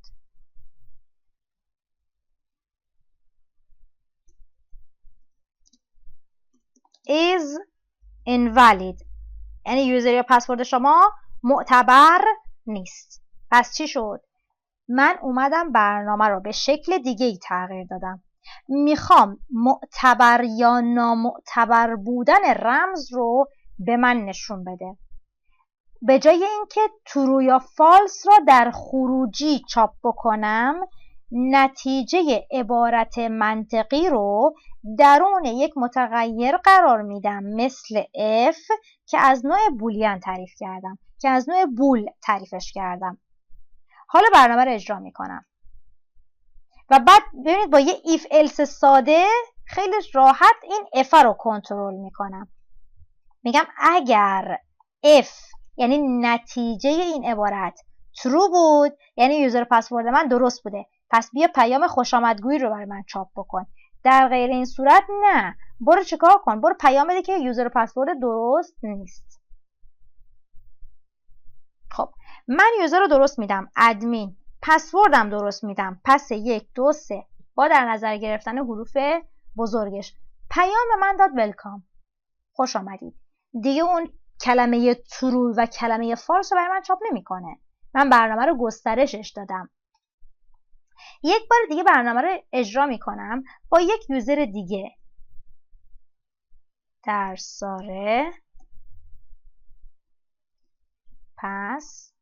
is invalid، یعنی یوزر یا پسورد شما معتبر نیست. پس چی شد؟ من اومدم برنامه رو به شکل دیگه ای تغییر دادم. میخوام معتبر یا نامعتبر بودن رمز رو به من نشون بده. به جای اینکه ترو یا فالس را در خروجی چاپ بکنم، نتیجه عبارت منطقی رو درون یک متغیر قرار میدم مثل f که از نوع بولیان تعریف کردم، که از نوع بول تعریفش کردم. حالا برنامه رو اجرا میکنم و بعد ببینید با یه if else ساده خیلی راحت این f رو کنترل میکنم. میگم اگر f یعنی نتیجه این عبارت true بود، یعنی یوزر پسورد من درست بوده، پس بیا پیام خوش آمدگویی رو برای من چاپ بکن. در غیر این صورت نه، برو چیکار کن؟ برو پیام بده که یوزر پسورد درست نیست. خب من یوزر رو درست میدم ادمین، پسوردم درست میدم پس 1 2 3 با در نظر گرفتن حروف بزرگش. پیام من داد ولکام، خوش آمدید. دیگه اون کلمه ترو و کلمه فالس رو برای من چاپ نمیکنه. من برنامه رو گسترشش دادم. یک بار دیگه برنامه رو اجرا میکنم با یک یوزر دیگه. در ساره پس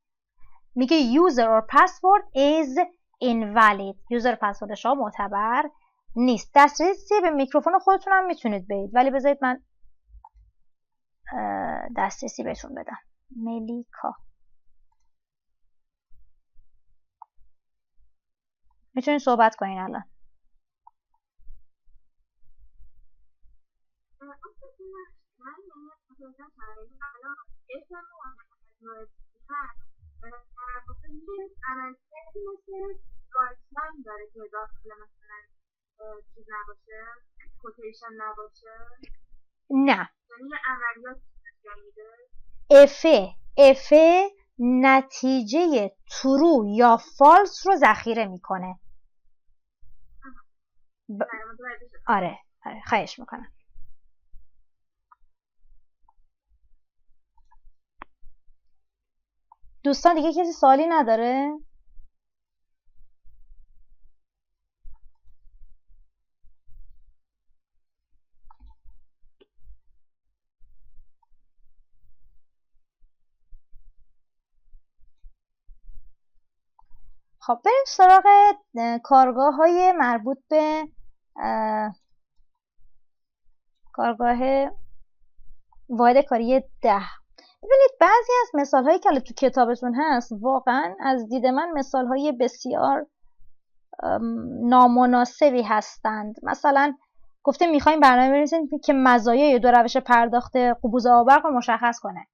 میگه user or password is invalid، یوزر پسورد شما معتبر نیست. دسترسی به میکروفون خودتون هم میتونید بدید، ولی بذارید من دسترسی بهتون بدم. ملیکا میتونید صحبت کنین الان. داره که داخل مثلا چیز نباشه، کوتیشن نباشه. نه، یعنی عملیات میده. اف نتیجه ترو یا فالس رو ذخیره میکنه. آره خواهش میکنم. دوستان دیگه کسی سوالی نداره؟ خب بریم سراغ کارگاه‌های مربوط به کارگاه واحد کاری 10. ببینید بعضی از مثال‌هایی که تو کتابتون هست واقعا از دید من مثال‌های بسیار نامناسبی هستند. مثلا گفته میخوایم برنامه بنویسیم که مزایای دو روش پرداخت قبوز آبرق رو مشخص کنه.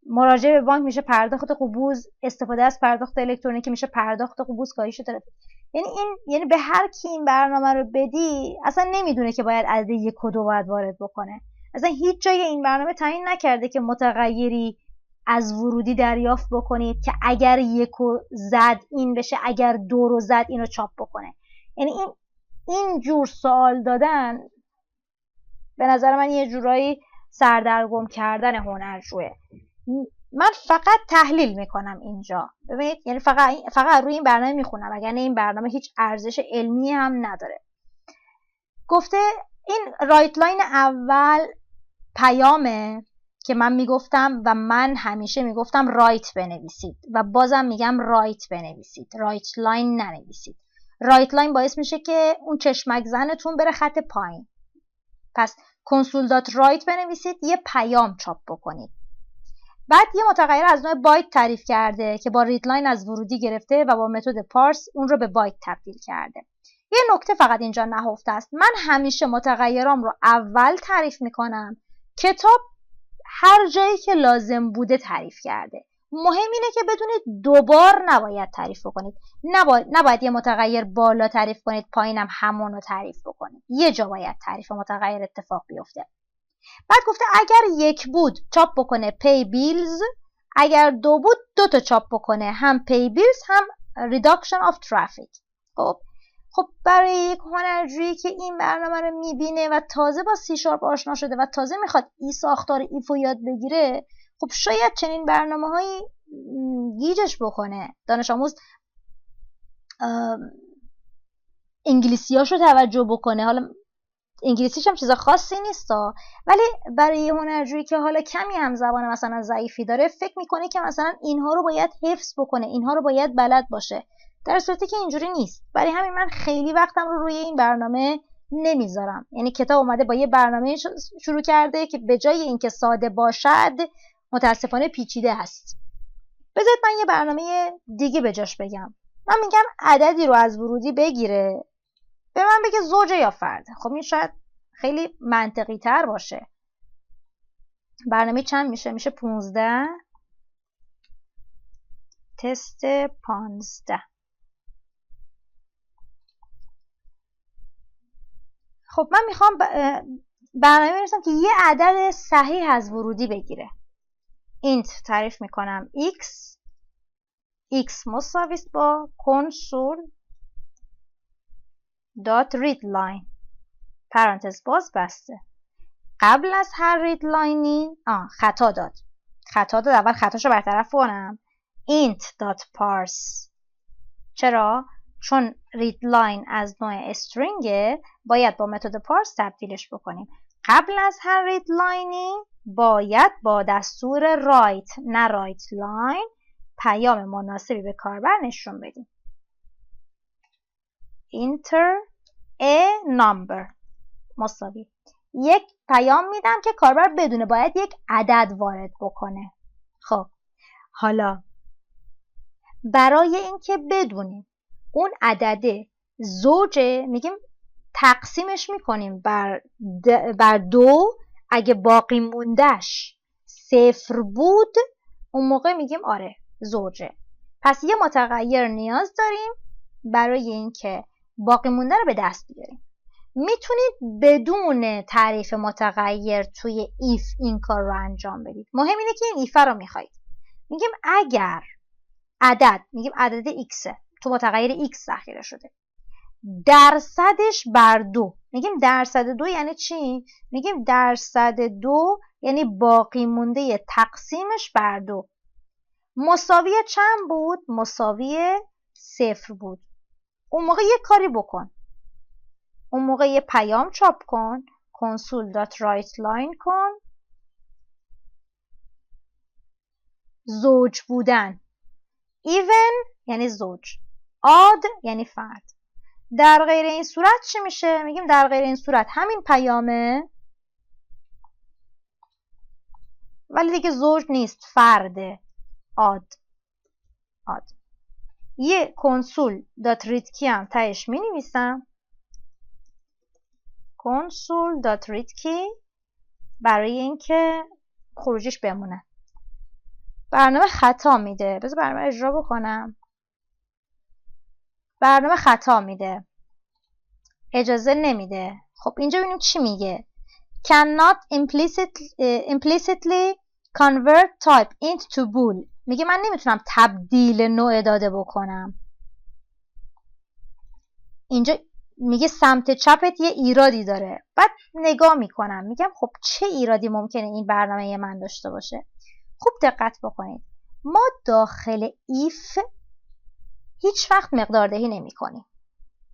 مراجعه به بانک میشه پرداخت قبوز، استفاده از پرداخت الکترونیکی میشه پرداخت قبوز، کاهش ترافیک. یعنی به هر کی این برنامه رو بدی اصلا نمیدونه که باید عدد 1 و 2 باید وارد بکنه. اصلا هیچ جای این برنامه تعیین نکرده که متغیری از ورودی دریافت بکنید که اگر 1 رو زد این بشه، اگر 2 رو زد اینو چاپ بکنه. یعنی این جور سوال دادن به نظر من یه جورایی سردرگم کردن هنرجوه. من فقط تحلیل میکنم اینجا، ببینید، یعنی فقط روی این برنامه میخونم، وگرنه این برنامه هیچ ارزش علمی هم نداره. گفته این رایت لاین اول پیامه که من میگفتم و من همیشه میگفتم رایت بنویسید و بازم میگم رایت بنویسید، رایت لاین ننویسید. رایت لاین باعث میشه که اون چشمک زنتون بره خط پایین. پس console.write بنویسید، یه پیام چاپ بکنید. بعد یه متغیر از نوع بایت تعریف کرده که با رید لاین از ورودی گرفته و با متد پارس اون رو به بایت تبدیل کرده. یه نکته فقط اینجا نهفته است، من همیشه متغیرام رو اول تعریف میکنم، کتاب هر جایی که لازم بوده تعریف کرده. مهم اینه که بدونید دوبار نباید تعریف بکنید، نباید یه متغیر بالا تعریف کنید پایینم همون رو تعریف بکنید، یه جا باید تعریف متغیر اتفاق بیفته. بعد گفته اگر 1 بود چاپ بکنه pay bills، اگر 2 بود 2 تا چاپ بکنه، هم pay bills هم reduction of traffic. خب برای یک هنرجویی که این برنامه رو میبینه و تازه با C# آشنا شده و تازه میخواد ای ساختار ایف رو یاد بگیره، خب شاید چنین برنامه‌هایی گیجش بکنه. دانش آموز انگلیسیاشو توجه بکنه. حالا انگلیسیش هم چیز خاصی نیستا، ولی برای هنرجویی که حالا کمی هم زبان مثلا ضعیفی داره فکر میکنه که مثلا اینها رو باید حفظ بکنه، اینها رو باید بلد باشه، در صورتی که اینجوری نیست. برای همین من خیلی وقتم رو روی این برنامه نمیذارم. یعنی کتاب اومده با یه برنامه شروع کرده که به جای اینکه ساده باشد متاسفانه پیچیده هست. بذارید من یه برنامه دیگه به جاش بگم. من میگم عددی رو از ورودی بگیره به من بگه زوجه یا فرده. خب این شاید خیلی منطقی تر باشه. برنامه چند میشه؟ میشه 15 تست 15. خب من میخوام برنامه بنویسم که یه عدد صحیح از ورودی بگیره. اینت تعریف میکنم x مساوی است با console dot readline پرانتز باز بسته. قبل از هر رید لاینی خطا داد. اول خطاشو برطرف کنم. int dot parse. چرا؟ چون رید لاین از نوع استرینگه، باید با متد پارس تبدیلش بکنیم. قبل از هر رید لاینی باید با دستور رایت، نه رایت لاین، پیام مناسبی به کاربر نشون بدیم. enter a number مساوی یک پیام میدم که کاربر بدونه باید یک عدد وارد بکنه. خب حالا برای اینکه بدونیم اون عدد زوجه، میگیم تقسیمش میکنیم بر 2. اگه باقی موندهش 0 بود اون موقع میگیم آره زوجه. پس یه متغیر نیاز داریم برای اینکه باقی مونده رو به دست بیاریم. میتونید بدون تعریف متغیر توی ایف این کار رو انجام بدید. مهم اینه که این ایف رو میخواید. میگیم اگر عدد، میگیم عدد x تو متغیر x ذخیره شده، درصدش بر 2. میگیم درصد 2 یعنی چی؟ میگیم درصد 2 یعنی باقی مونده تقسیمش بر 2 مساوی چند بود؟ مساوی 0 بود. اون موقع یه کاری بکن. اون موقع یه پیام چاپ کن، console.writeLine کن، زوج بودن، even یعنی زوج، odd یعنی فرد. در غیر این صورت چی میشه؟ میگیم در غیر این صورت همین پیامه ولی دیگه زوج نیست، فرده، odd. یه console.readKey هم تهش می نویسم console.readkey برای اینکه خروجیش بمونه. برنامه خطا میده. بذار برنامه اجرا بکنم. برنامه خطا میده. اجازه نمیده. خب اینجا ببینیم چی میگه. cannot implicitly convert type int to bool. میگه من نمیتونم تبدیل نوع داده بکنم. اینجا میگه سمت چپت یه ایرادی داره. بعد نگاه میکنم میگم خب چه ایرادی ممکنه این برنامه من داشته باشه. خوب دقت بکنید. ما داخل if هیچ وقت مقدار دهی نمی کنیم.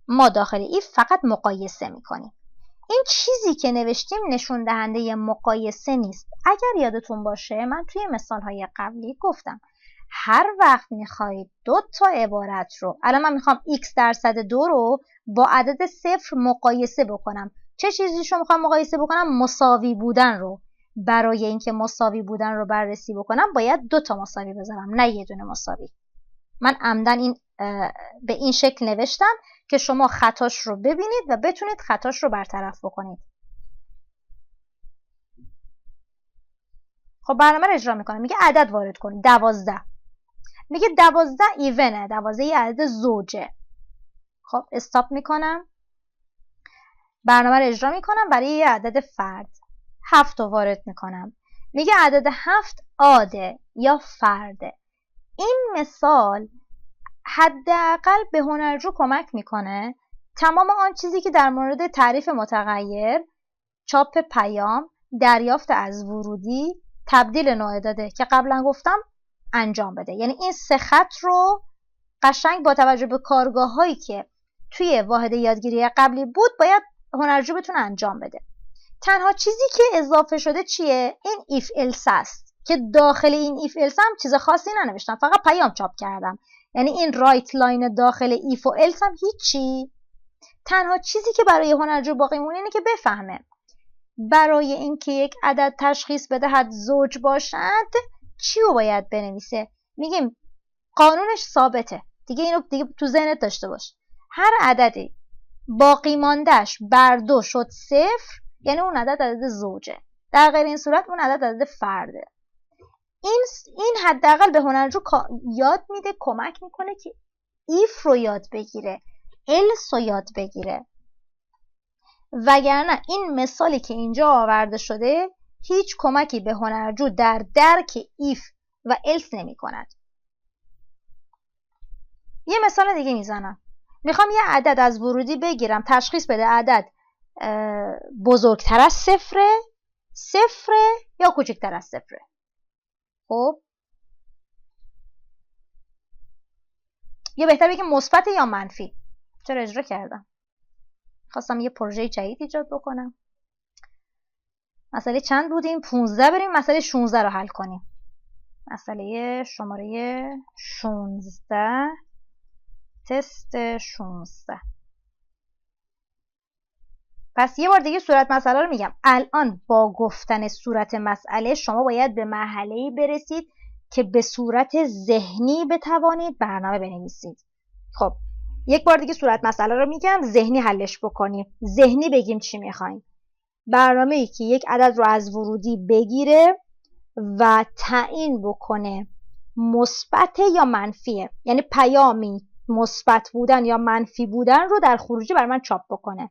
ما داخل if فقط مقایسه می کنیم. این چیزی که نوشتیم نشون دهنده مقایسه نیست. اگر یادتون باشه من توی مثالهای قبلی گفتم هر وقت میخواید دو تا عبارت رو، الان من میخوام x% 2 رو با عدد 0 مقایسه بکنم. چه چیزیش رو میخوام مقایسه بکنم؟ مساوی بودن رو. برای اینکه مساوی بودن رو بررسی بکنم باید 2 تا مساوی بذارم، نه یه دونه مساوی. من عمدن این به این شکل نوشتم که شما خطاش رو ببینید و بتونید خطاش رو برطرف بکنید. خب برنامه رو اجرا میکنم. میگه عدد وارد کنید. 12. میگه 12 ایونه. 12 یه عدد زوجه. خب استاپ میکنم. برنامه رو اجرا میکنم برای یه عدد فرد. 7 رو وارد میکنم. میگه عدد 7 عاده یا فرده. این مثال حداقل به هنرجو کمک میکنه تمام آن چیزی که در مورد تعریف متغیر، چاپ پیام، دریافت از ورودی، تبدیل نوع داده که قبلا گفتم انجام بده. یعنی این 3 خط رو قشنگ با توجه به کارگاه هایی که توی واحد یادگیری قبلی بود باید هنرجو بتونه انجام بده. تنها چیزی که اضافه شده چیه؟ این if else است که داخل این if else هم چیز خاصی ننوشتم، فقط پیام چاپ کردم. یعنی این رایت لاین داخل if و else هم هیچی. تنها چیزی که برای هنرجو باقی مونه اینه که بفهمه برای اینکه یک عدد تشخیص بدهد زوج باشد چی رو باید بنویسه. میگیم قانونش ثابته دیگه، اینو دیگه تو ذهنت داشته باش. هر عددی باقی ماندهش بر 2 شد 0، یعنی اون عدد زوجه. در غیر این صورت اون عدد فرده. این حداقل به هنرجو یاد میده، کمک میکنه که if رو یاد بگیره، else رو یاد بگیره. وگرنه این مثالی که اینجا آورده شده هیچ کمکی به هنرجو در درک if و else نمی کند. یه مثال دیگه میزنم. میخوام یه عدد از ورودی بگیرم تشخیص بده عدد بزرگتر از 0 یا کوچکتر از 0. خب یا بهتر بگیم مثبت یا منفی. چرا اجرا کردم؟ خواستم یه پروژه جدید ایجاد بکنم. مسئله چند بودیم؟ 15 بریم مسئله 16 رو حل کنیم. مسئله شماره 16 تست 16. پس یه بار دیگه صورت مسئله رو میگم. الان با گفتن صورت مسئله شما باید به مرحله‌ای برسید که به صورت ذهنی بتوانید برنامه بنویسید. خب یک بار دیگه صورت مسئله رو میگم، ذهنی حلش بکنیم. ذهنی بگیم چی میخوایم. برنامه‌ای که یک عدد رو از ورودی بگیره و تعیین بکنه مثبت یا منفیه، یعنی پیامی مثبت بودن یا منفی بودن رو در خروجی برای من چاپ بکنه.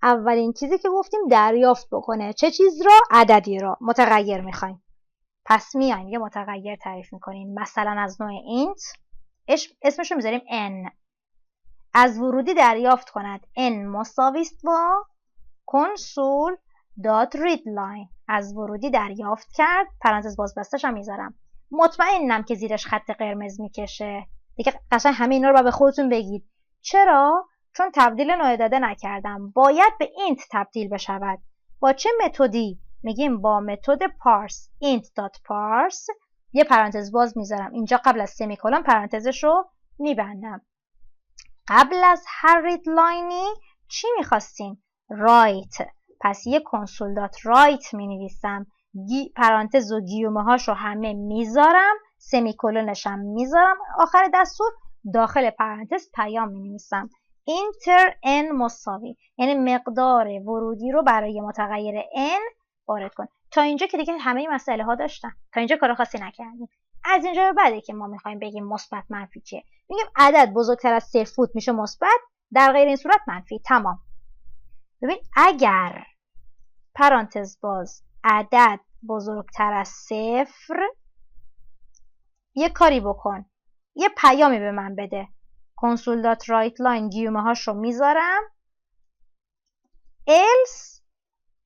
اولین چیزی که گفتیم دریافت بکنه. چه چیز را؟ عددی را. متغیر میخوایم. پس میایم یه متغیر تعریف میکنیم، مثلا از نوع int، اسمش رو میذاریم n. از ورودی دریافت کند n مساوی است با console.readline. از ورودی دریافت کرد، پرانتز باز بستش هم میذارم. مطمئنم که زیرش خط قرمز میکشه دیگه. قشنگ همه اینا رو به خودتون بگید. چرا؟ چون تبدیل نوع داده نکردم. باید به int تبدیل بشود. با چه متدی؟ میگیم با متد parse. int.parse یه پرانتز باز میذارم اینجا، قبل از سمیکولن پرانتزش رو میبندم. قبل از هر رید لاینی چی میخواستیم؟ write. پس یه console.write مینویسم، پرانتز و گیومه هاشو همه میذارم، سمیکولنش هم میذارم. آخر دستور داخل پرانتز پیام مینویسم اینتر n مساوی، یعنی مقدار ورودی رو برای متغیر n وارد کن. تا اینجا که دیگه همه مسئله ها داشتن، تا اینجا کار خاصی نکردیم. از اینجا به بعده که ما میخوایم بگیم مثبت منفی چیه. میگیم عدد بزرگتر از 0 فوت میشه مثبت، در غیر این صورت منفی. تمام. ببین اگر پرانتز باز عدد بزرگتر از 0، یه کاری بکن، یه پیامی به من بده. کنسول دات رایت لاین گیومه هاش رو میذارم، else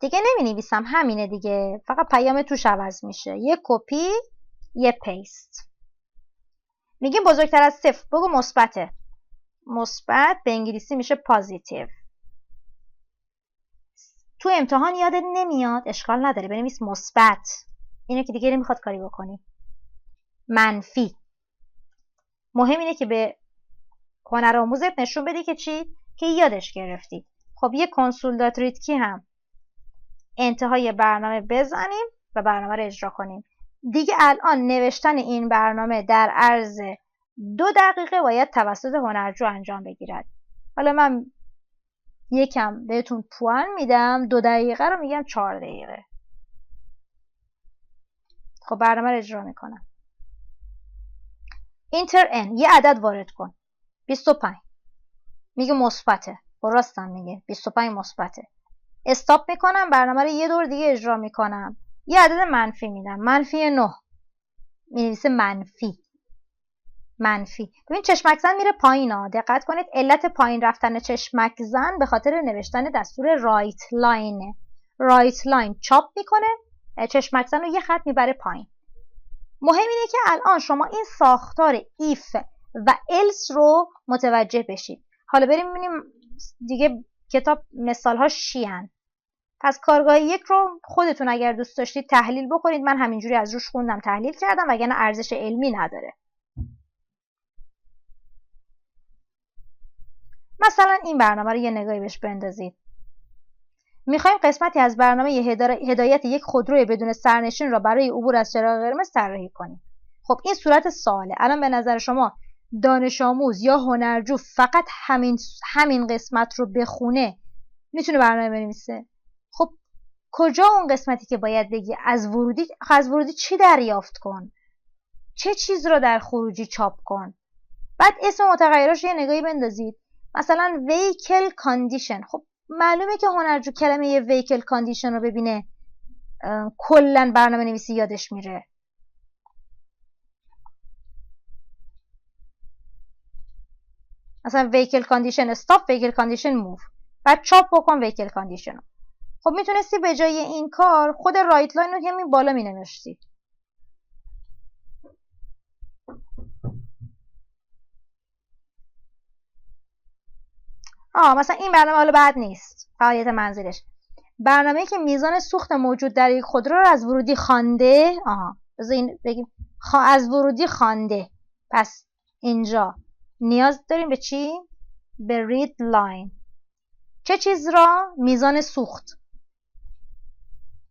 دیگه نمی نویسم، همینه دیگه، فقط پیام توش عوض میشه. یه کپی یه پیست. میگیم بزرگتر از 0 بگو مثبته. مثبت به انگلیسی میشه پازیتیو. تو امتحان یادت نمیاد، اشکال نداره، بنویس مثبت. اینو که دیگه نمیخواد کاری بکنی. منفی. مهم اینه که به هنرآموزت نشون بدی که چی؟ که یادش گرفتی. خب یه کنسول دات رید کی هم انتهای برنامه بزنیم و برنامه رو اجرا کنیم. دیگه الان نوشتن این برنامه در عرض 2 دقیقه باید توسط هنرجو انجام بگیرد. حالا من یکم بهتون پوان میدم، 2 دقیقه رو میگم 4 دقیقه. خب برنامه رو اجرا میکنم. اینتر n، یه عدد وارد کن. 25. میگه مثبته. راستم میگه 25 مثبته. استاپ میکنم، برنامه رو یه دور دیگه اجرا میکنم. یه عدد منفی میدم. منفی 9. مینویسه منفی. منفی. ببین چشمک زن میره پایین ها. دقت کنید علت پایین رفتن چشمک زن به خاطر نوشتن دستور رایت لاینه. رایت لاین چاپ میکنه، چشمک زن رو یه خط میبره پایین. مهم اینه که الان شما این ساختار ایف و الس رو متوجه بشید. حالا بریم ببینیم دیگه کتاب مثال‌هاش چیان. پس کارگاه 1 رو خودتون اگر دوست داشتید تحلیل بکنید. من همینجوری از روش خوندم تحلیل کردم، وگرنه ارزش علمی نداره. مثلا این برنامه رو یه نگاهی بهش بندازید. میخوایم قسمتی از برنامه هدایت یک خودروی بدون سرنشین را برای عبور از چراغ قرمز طراحی کنیم. خب این صورت سواله. الان به نظر شما دانش آموز یا هنرجو فقط همین قسمت رو بخونه میتونه برنامه بنویسه؟ خب کجا اون قسمتی که باید بگی از ورودی چی دریافت کن، چه چیز رو در خروجی چاپ کن. بعد اسم متغیراش یه نگاهی بندازید. مثلا vehicle condition. خب معلومه که هنرجو کلمه vehicle condition رو ببینه کلن برنامه نویسی یادش میره. مثلا vehicle condition stop، vehicle condition move. بعد چاپ بکن vehicle condition رو. خب میتونستی به جای این کار خود رایت لاین رو همین بالا می نوشتی. مثلا این برنامه حالا بد نیست. فعالیت منزلش برنامه‌ای که میزان سوخت موجود در یک خودرو رو از ورودی خوانده. بذار این بگیم از ورودی خوانده. پس اینجا نیاز داریم به چی؟ به رید لاین. چه چیز را؟ میزان سوخت.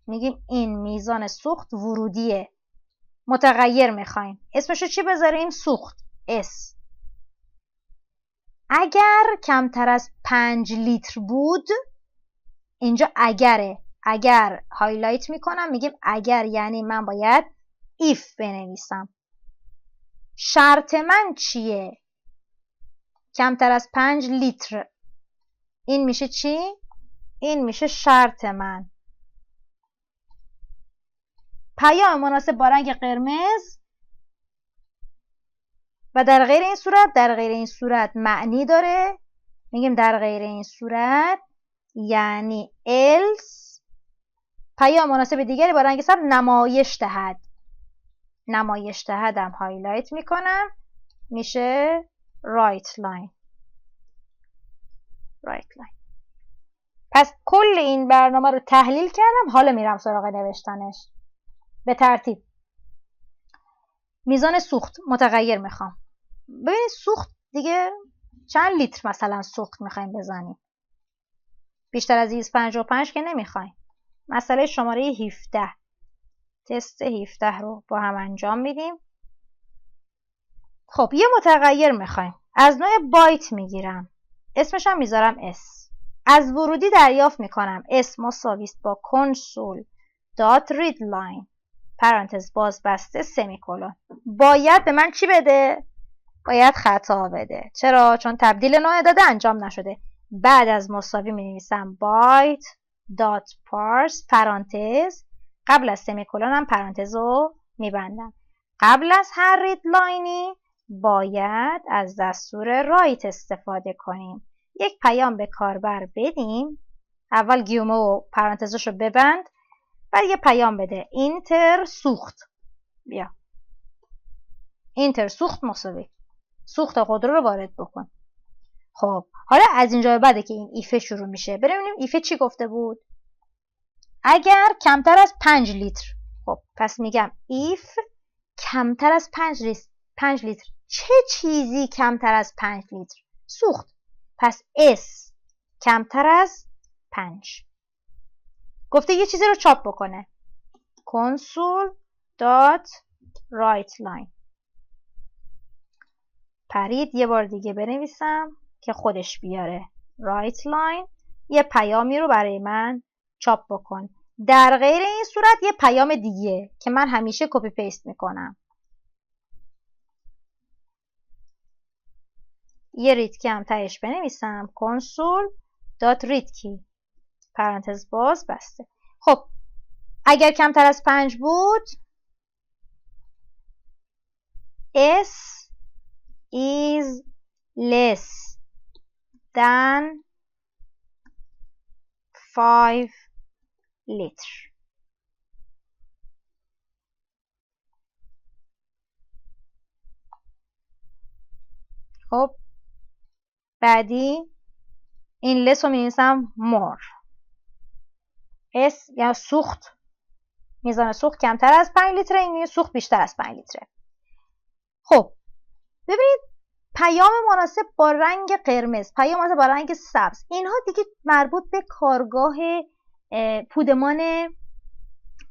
میگیم این میزان سوخت ورودیه. متغیر میخوایم. اسمشو چی بذاریم؟ سوخت. اس. اگر کمتر از 5 لیتر بود، اینجا اگره. اگر هایلایت میکنم، میگیم اگر یعنی من باید if بنویسم. شرط من چیه؟ کمتر از 5 لیتر. این میشه چی؟ این میشه شرط من. پیام مناسب با رنگ قرمز و در غیر این صورت. در غیر این صورت معنی داره. میگیم در غیر این صورت یعنی else پیام مناسب دیگری با رنگ سبز نمایش دهد. نمایش دهدم هایلایت میکنم، میشه right line. right line. پس کل این برنامه رو تحلیل کردم. حالا میرم سراغ نوشتنش به ترتیب. میزان سوخت متغیر میخوام. ببینید سوخت دیگه چند لیتر مثلا سوخت میخوایم بزنیم. بیشتر از 255 که نمیخوایم. مسئله شماره 17. تست 17 رو با هم انجام میدیم. خب یه متغیر میخوایم. از نوع بایت میگیرم. اسمش هم میذارم اس. از ورودی دریافت میکنم اس مساوی است با کنسول دات رید لاین پرانتز باز بسته سمیکولون. باید به من چی بده؟ باید خطا بده. چرا؟ چون تبدیل نوع داده انجام نشده. بعد از مساوی می نویسم بایت دات پارس پرانتز قبل از سمیکولون هم پرانتز رو میبندم. قبل از هر رید لاینی باید از دستور رایت استفاده کنیم. یک پیام به کاربر بدیم. اول گیومه و پرانتزش رو ببند، بعد یه پیام بده اینتر سوخت. بیا اینتر سوخت مساوی سوخت خودرو رو وارد بکن. خب حالا از اینجا به بعده که این ایفه شروع میشه. ببینیم ایفه چی گفته بود. اگر کمتر از 5 لیتر. خب پس میگم ایف کمتر از 5 لیتر. چه چیزی کمتر از 5 لیتر؟ سوخت. پس اس کمتر از 5. گفته یه چیزی رو چاپ بکنه. console dot write line. پرید یه بار دیگه بنویسم که خودش بیاره. write line یه پیامی رو برای من چاپ بکن. در غیر این صورت یه پیام دیگه که من همیشه کپی پیست میکنم. یه ریدکی هم تهش بنویسم console dot readkey پرانتز باز بسته. خب اگر کمتر از 5 بود S is less than 5 liter. خب بعدی این less رو می‌نویسم more. S یا سوخت، میزان سوخت کمتر از 5 لیتر، این سوخت بیشتر از 5 لیتره. خب ببینید پیام مناسب با رنگ قرمز، پیام مناسب با رنگ سبز، اینها دیگه مربوط به کارگاه پودمان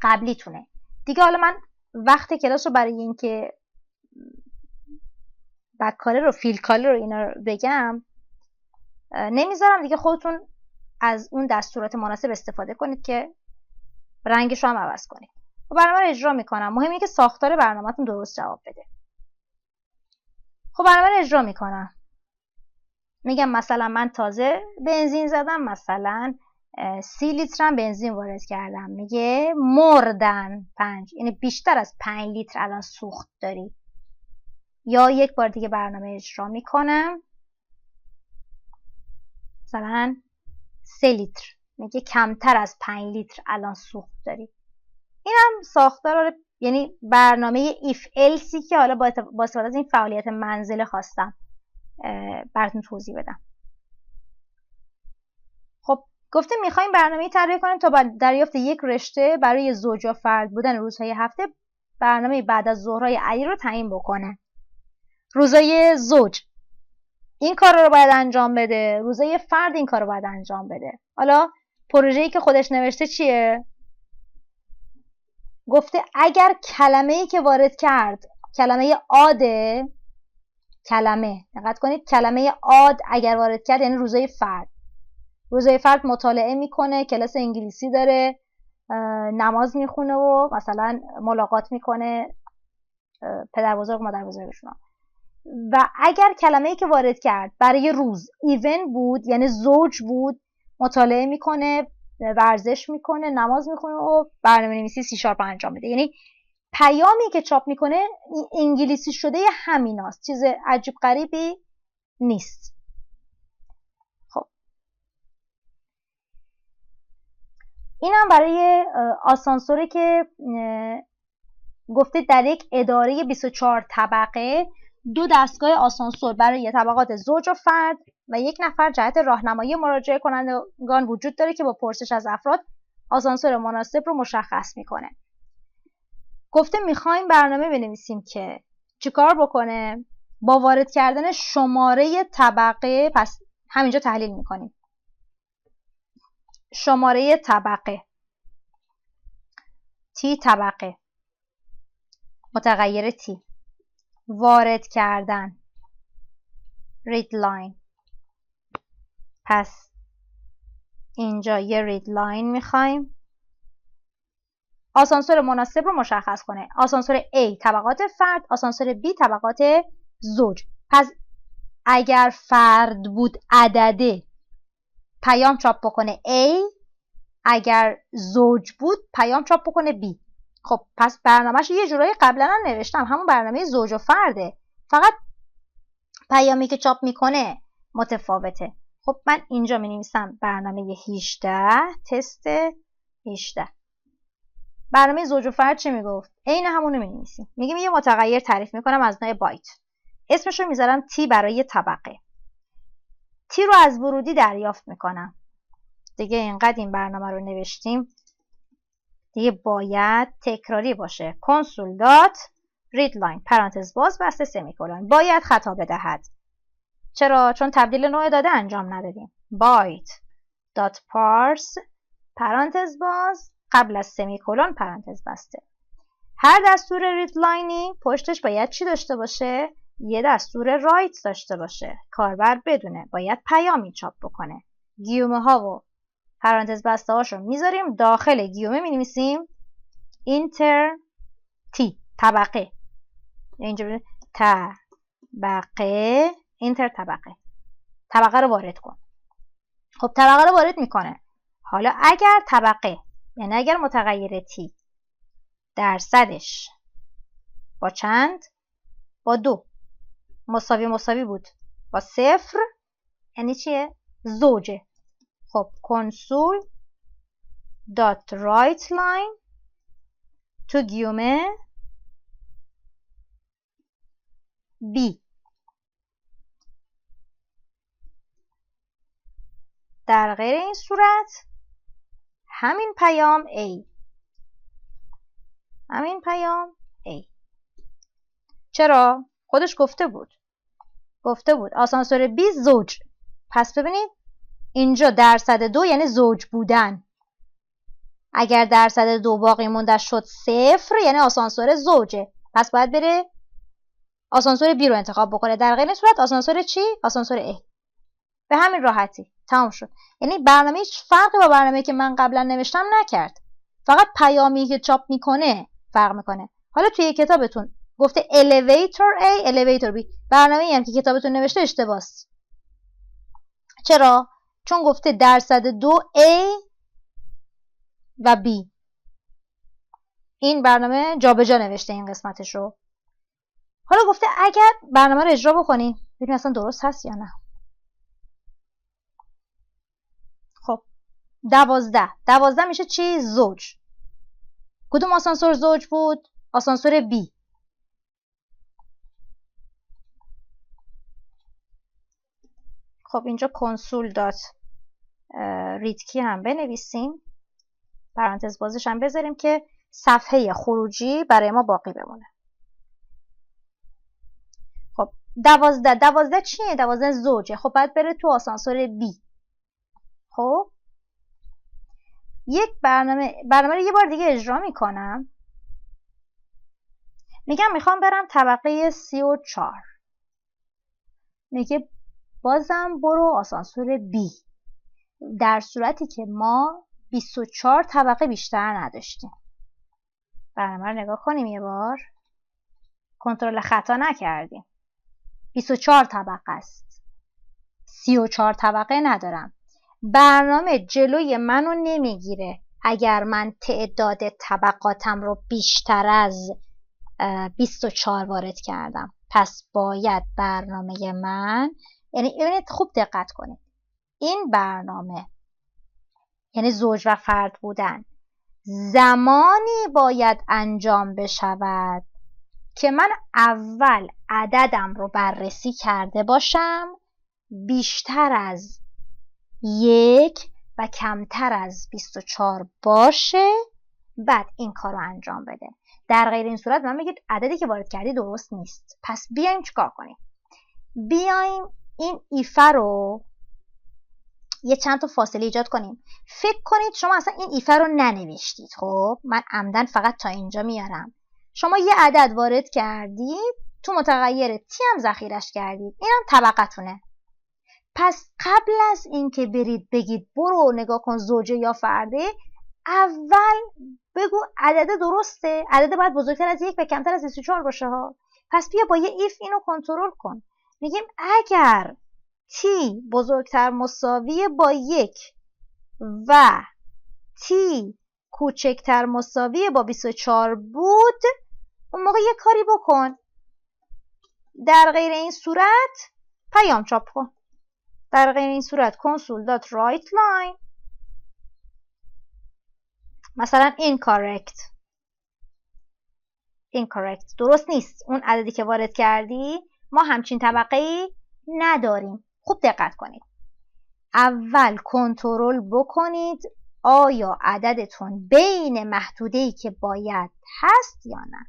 قبلیتونه دیگه. حالا من وقت کلاس رو برای اینکه بک‌کاله رو فیلکاله رو اینا رو بگم نمیذارم دیگه. خودتون از اون دستورات مناسب استفاده کنید که رنگش رو هم عوض کنید. و برنامه رو اجرا میکنم. مهم اینه که ساختار برنامه‌تون درست جواب بده. خب برنامه رو اجرا میکنم. میگم مثلا من تازه بنزین زدم، مثلا 30 لیترم بنزین وارد کردم. میگه مردن 5، یعنی بیشتر از 5 لیتر الان سوخت داری. یا یک بار دیگه برنامه اجرا میکنم، مثلا 3 لیتر، میگه کمتر از 5 لیتر الان سوخت داری. این هم ساختار، یعنی برنامه ایف السی که حالا با استفاده از این فعالیت منزله خواستم براتون توضیح بدم. خب گفته میخوایم برنامه طراحی کنیم تا دریافت یک رشته برای زوج یا فرد بودن روزهای هفته برنامه بعد از ظهرهای علی رو تعیین بکنه. روزهای زوج این کار رو باید انجام بده، روزهای فرد این کار رو باید انجام بده. حالا پروژه‌ای که خودش نوشته چیه؟ گفته اگر کلمه‌ای که وارد کرد کلمه آده، کلمه دقت کنید، کلمه آد اگر وارد کرد یعنی روزهای فرد. روزهای فرد مطالعه میکنه، کلاس انگلیسی داره، نماز میخونه و مثلا ملاقات میکنه پدر بزرگ مادر بزرگشون. و اگر کلمه‌ای که وارد کرد برای روز ایون بود یعنی زوج بود، مطالعه میکنه، ورزش میکنه، نماز میخونه و برنامه‌نویسی سی شارپ انجام میده. یعنی پیامی که چاپ میکنه انگلیسی شده همیناست، چیز عجیب غریبی نیست. خب اینم برای آسانسوره که گفته در یک اداره 24 طبقه 2 دستگاه آسانسور برای طبقات زوج و فرد و 1 نفر جهت راهنمایی مراجعه کنندگان وجود داره که با پرسش از افراد آسانسور مناسب رو مشخص میکنه. گفته میخوایم برنامه بنویسیم که چیکار بکنه؟ با وارد کردن شماره طبقه، پس همینجا تحلیل میکنیم. شماره طبقه تی، طبقه متغیر تی، وارد کردن رید لاین، پس اینجا یه رید لاین میخوایم. آسانسور مناسب رو مشخص کنه. آسانسور A طبقات فرد، آسانسور B طبقات زوج. پس اگر فرد بود عدده پیام چاپ بکنه A، اگر زوج بود پیام چاپ بکنه B. خب پس برنامه‌شو یه جورایی قبلا هم نوشتم، همون برنامه زوج و فرده، فقط پیامی که چاپ میکنه متفاوته. خب من اینجا می نویسم برنامه 18 تست 18. برنامه زوج و فرد چه میگفت؟ عین همونو می نویسیم. میگیم یه متغیر تعریف میکنم از نوع بایت، اسمش رو میذارم تی برای طبقه. تی رو از ورودی دریافت میکنم. دیگه اینقدر این برنامه رو نوشتیم دیگه باید تکراری باشه. کنسول دات ریدلاین پرانتز باز بسته سمیکولن باید خطا بدهد. چرا؟ چون تبدیل نوع داده انجام ندادیم. بایت دات پارس پرانتز باز قبل از سمیکولن پرانتز بسته. هر دستور ریدلاینی پشتش باید چی داشته باشه؟ یه دستور رایت داشته باشه. کاربر بدونه باید پیامی چاپ بکنه. گیومه ها و پرانتز بسته هاشو میذاریم داخل گیومه می نویسیم اینتر تی طبقه. اینجا طبقه اینتر طبقه رو وارد کن. خب طبقه رو وارد میکنه. حالا اگر طبقه یعنی اگر متغیر تی درصدش با چند؟ با 2 مساوی بود با 0 یعنی چیه؟ زوجه. خب کنسول دات رایت لاین تو گیومه B. در غیر این صورت همین پیام A. چرا؟ خودش گفته بود آسانسور B زوج. پس ببینید اینجا درصد 2 یعنی زوج بودن. اگر درصد 2 باقی مونده شد 0 یعنی آسانسور زوجه. پس باید بره آسانسور B رو انتخاب بکنه. در غیر این صورت آسانسور چی؟ آسانسور A. به همین راحتی تمام شد. یعنی برنامه هیچ فرقی با برنامه‌ای که من قبلا نوشتم نکرد، فقط پیامی که چاپ میکنه فرق میکنه. حالا توی کتابتون گفته elevator A elevator B، برنامه‌ای هم که کتابتون نوشته اشتباهه. چرا؟ چون گفته درصد 2 A و B. این برنامه جابجا نوشته این قسمتش رو. حالا گفته اگر برنامه رو اجرا بکنین ببینید اصلا درست هست یا نه. خب 12 میشه چی؟ زوج. کدوم آسانسور زوج بود؟ آسانسور B. خب اینجا کنسول دات ریدکی هم بنویسیم، پرانتز بازش هم بذاریم که صفحه خروجی برای ما باقی بمونه. خب 12 چیه؟ 12 زوجه. خب باید بره تو آسانسور B. خب یک برنامه رو یه بار دیگه اجرا میکنم. میگم میخوام برم طبقه 34. میگه بازم برو آسانسور B، در صورتی که ما 24 طبقه بیشتر نداشتیم. برنامه رو نگاه کنیم یه بار. کنترل خطا نکردیم. 24 طبقه است. 34 طبقه ندارم. برنامه جلوی منو نمیگیره اگر من تعداد طبقاتم رو بیشتر از 24 وارد کردم. پس باید برنامه من، یعنی ببینید خوب دقت کنید، این برنامه یعنی زوج و فرد بودن زمانی باید انجام بشود که من اول عددم رو بررسی کرده باشم بیشتر از 1 و کمتر از 24 باشه، بعد این کار رو انجام بده. در غیر این صورت من میگید عددی که وارد کردی درست نیست. پس بیایم چیکار کنیم؟ بیایم این ایفه رو یه چند تا فاصله ایجاد کنیم. فکر کنید شما اصلا این ایفه رو ننوشتید. خب من عمدن فقط تا اینجا میارم. شما یه عدد وارد کردید، تو متغیر تی هم ذخیرش کردید، اینم طبقتونه. پس قبل از اینکه برید بگید برو نگاه کن زوجه یا فرده، اول بگو عدد درسته، عدد باید بزرگتر از 1 و کمتر از 24 باشه ها. پس بیا با یه ایف اینو کنترل کن. میگیم اگر t بزرگتر مساوی با 1 و t کوچکتر مساوی با 24 بود، اون موقع یه کاری بکن. در غیر این صورت پیام چاپ کن. در غیر این صورت console.writeLine مثلا incorrect درست نیست، اون عددی که وارد کردی ما همچین طبقه‌ای نداریم. خوب دقت کنید. اول کنترل بکنید آیا عددتون بین محدوده‌ای که باید هست یا نه.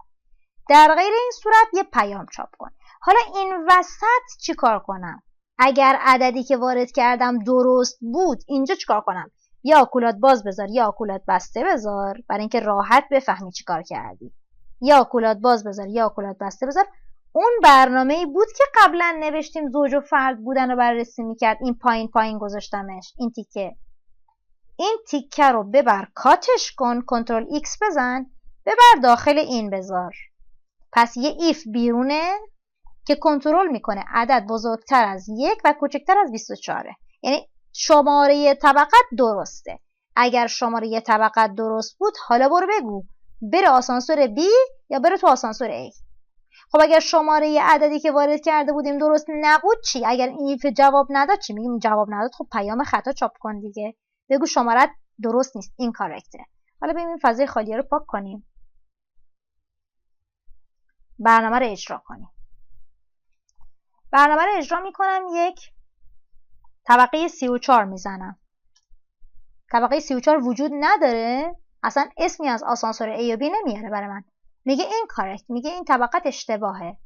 در غیر این صورت یه پیام چاپ کن. حالا این وسط چی کار کنم؟ اگر عددی که وارد کردم درست بود، اینجا چی کار کنم؟ یا آکولات باز بذار یا آکولات بسته بذار، برای اینکه راحت بفهمی چی کار کردی. یا آکولات باز بذار یا آکولات بسته بذار. اون برنامه‌ای بود که قبلا نوشتیم زوج و فرد بودن رو بررسی میکرد. این پایین گذاشتمش. این تیکه رو ببر کاتش کن، کنترل ایکس بزن، ببر داخل این بذار. پس یه ایف بیرونه که کنترل میکنه عدد بزرگتر از 1 و کوچکتر از 24. یعنی شماره طبقت درسته. اگر شماره طبقت درست بود، حالا برو بگو بره آسانسور B یا بره تو آسانسور A. خب اگر شماره عددی که وارد کرده بودیم درست نبود چی؟ اگر این ایف جواب نداد چی؟ میگیم جواب نداد، خب پیام خطا چاپ کن دیگه. بگو شمارت درست نیست، این کارکته. حالا بریم این فضای خالیه رو پاک کنیم. برنامه رو اجرا کنیم. برنامه رو اجرا میکنم. یک طبقه 34 میزنم. طبقه 34 وجود نداره، اصلا اسمی از آسانسور A و B نمیاره برای من. میگه این کارکت، میگه این طبقت اشتباهه.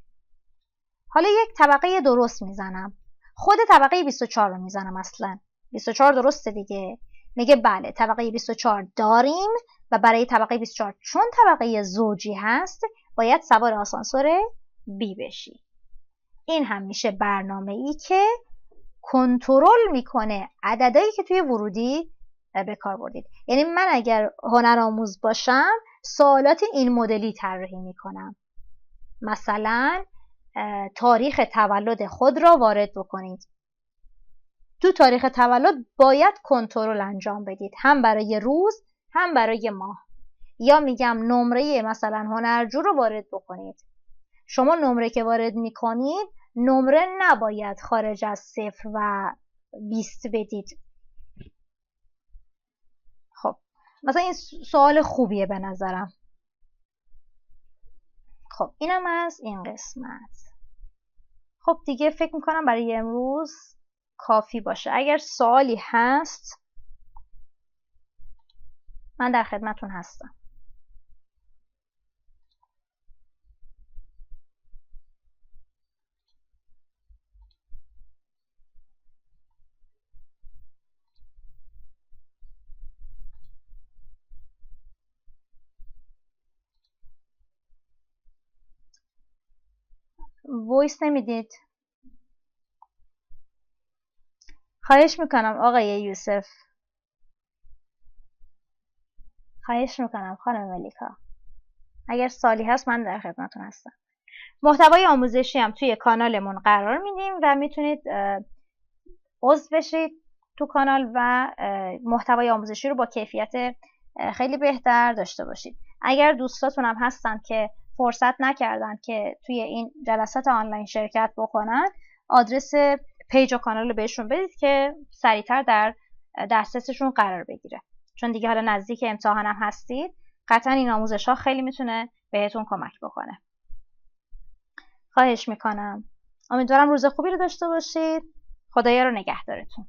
حالا یک طبقه درست میزنم. خود طبقه 24 رو میزنم. اصلا 24 درسته دیگه. میگه بله طبقه 24 داریم و برای طبقه 24 چون طبقه زوجی هست باید سوار آسانسور B بشی. این هم میشه برنامه‌ای که کنترل میکنه عددایی که توی ورودی به کار بردید. یعنی من اگر هنرآموز باشم سوالات این مدلی طراحی میکنم. مثلا تاریخ تولد خود را وارد بکنید. تو تاریخ تولد باید کنترل انجام بدید، هم برای روز هم برای ماه. یا میگم نمره مثلا هنرجو رو وارد بکنید. شما نمره که وارد میکنید نمره نباید خارج از 0 و 20 بدید. خب مثلا این سوال خوبیه به نظرم. خب اینم از این قسمت. خب دیگه فکر میکنم برای امروز کافی باشه. اگر سوالی هست من در خدمتون هستم. وایس نمیدید؟ خواهش میکنم آقای یوسف. خواهش میکنم خانم ملیکا. اگر سوالی هست من در خدمتون هستم. محتوای آموزشی هم توی کانالمون قرار میدیم و میتونید عضو بشید تو کانال و محتوای آموزشی رو با کیفیت خیلی بهتر داشته باشید. اگر دوستاتون هم هستن که فرصت نکردن که توی این جلسات آنلاین شرکت بکنن، آدرس پیج و کانال رو بهشون بدید که سریعتر در دسترسشون قرار بگیره. چون دیگه حالا نزدیک امتحان هم هستید، قطعا این آموزش ها خیلی میتونه بهتون کمک بکنه. خواهش میکنم. امیدوارم روز خوبی رو داشته باشید. خدایا رو نگهدارتون.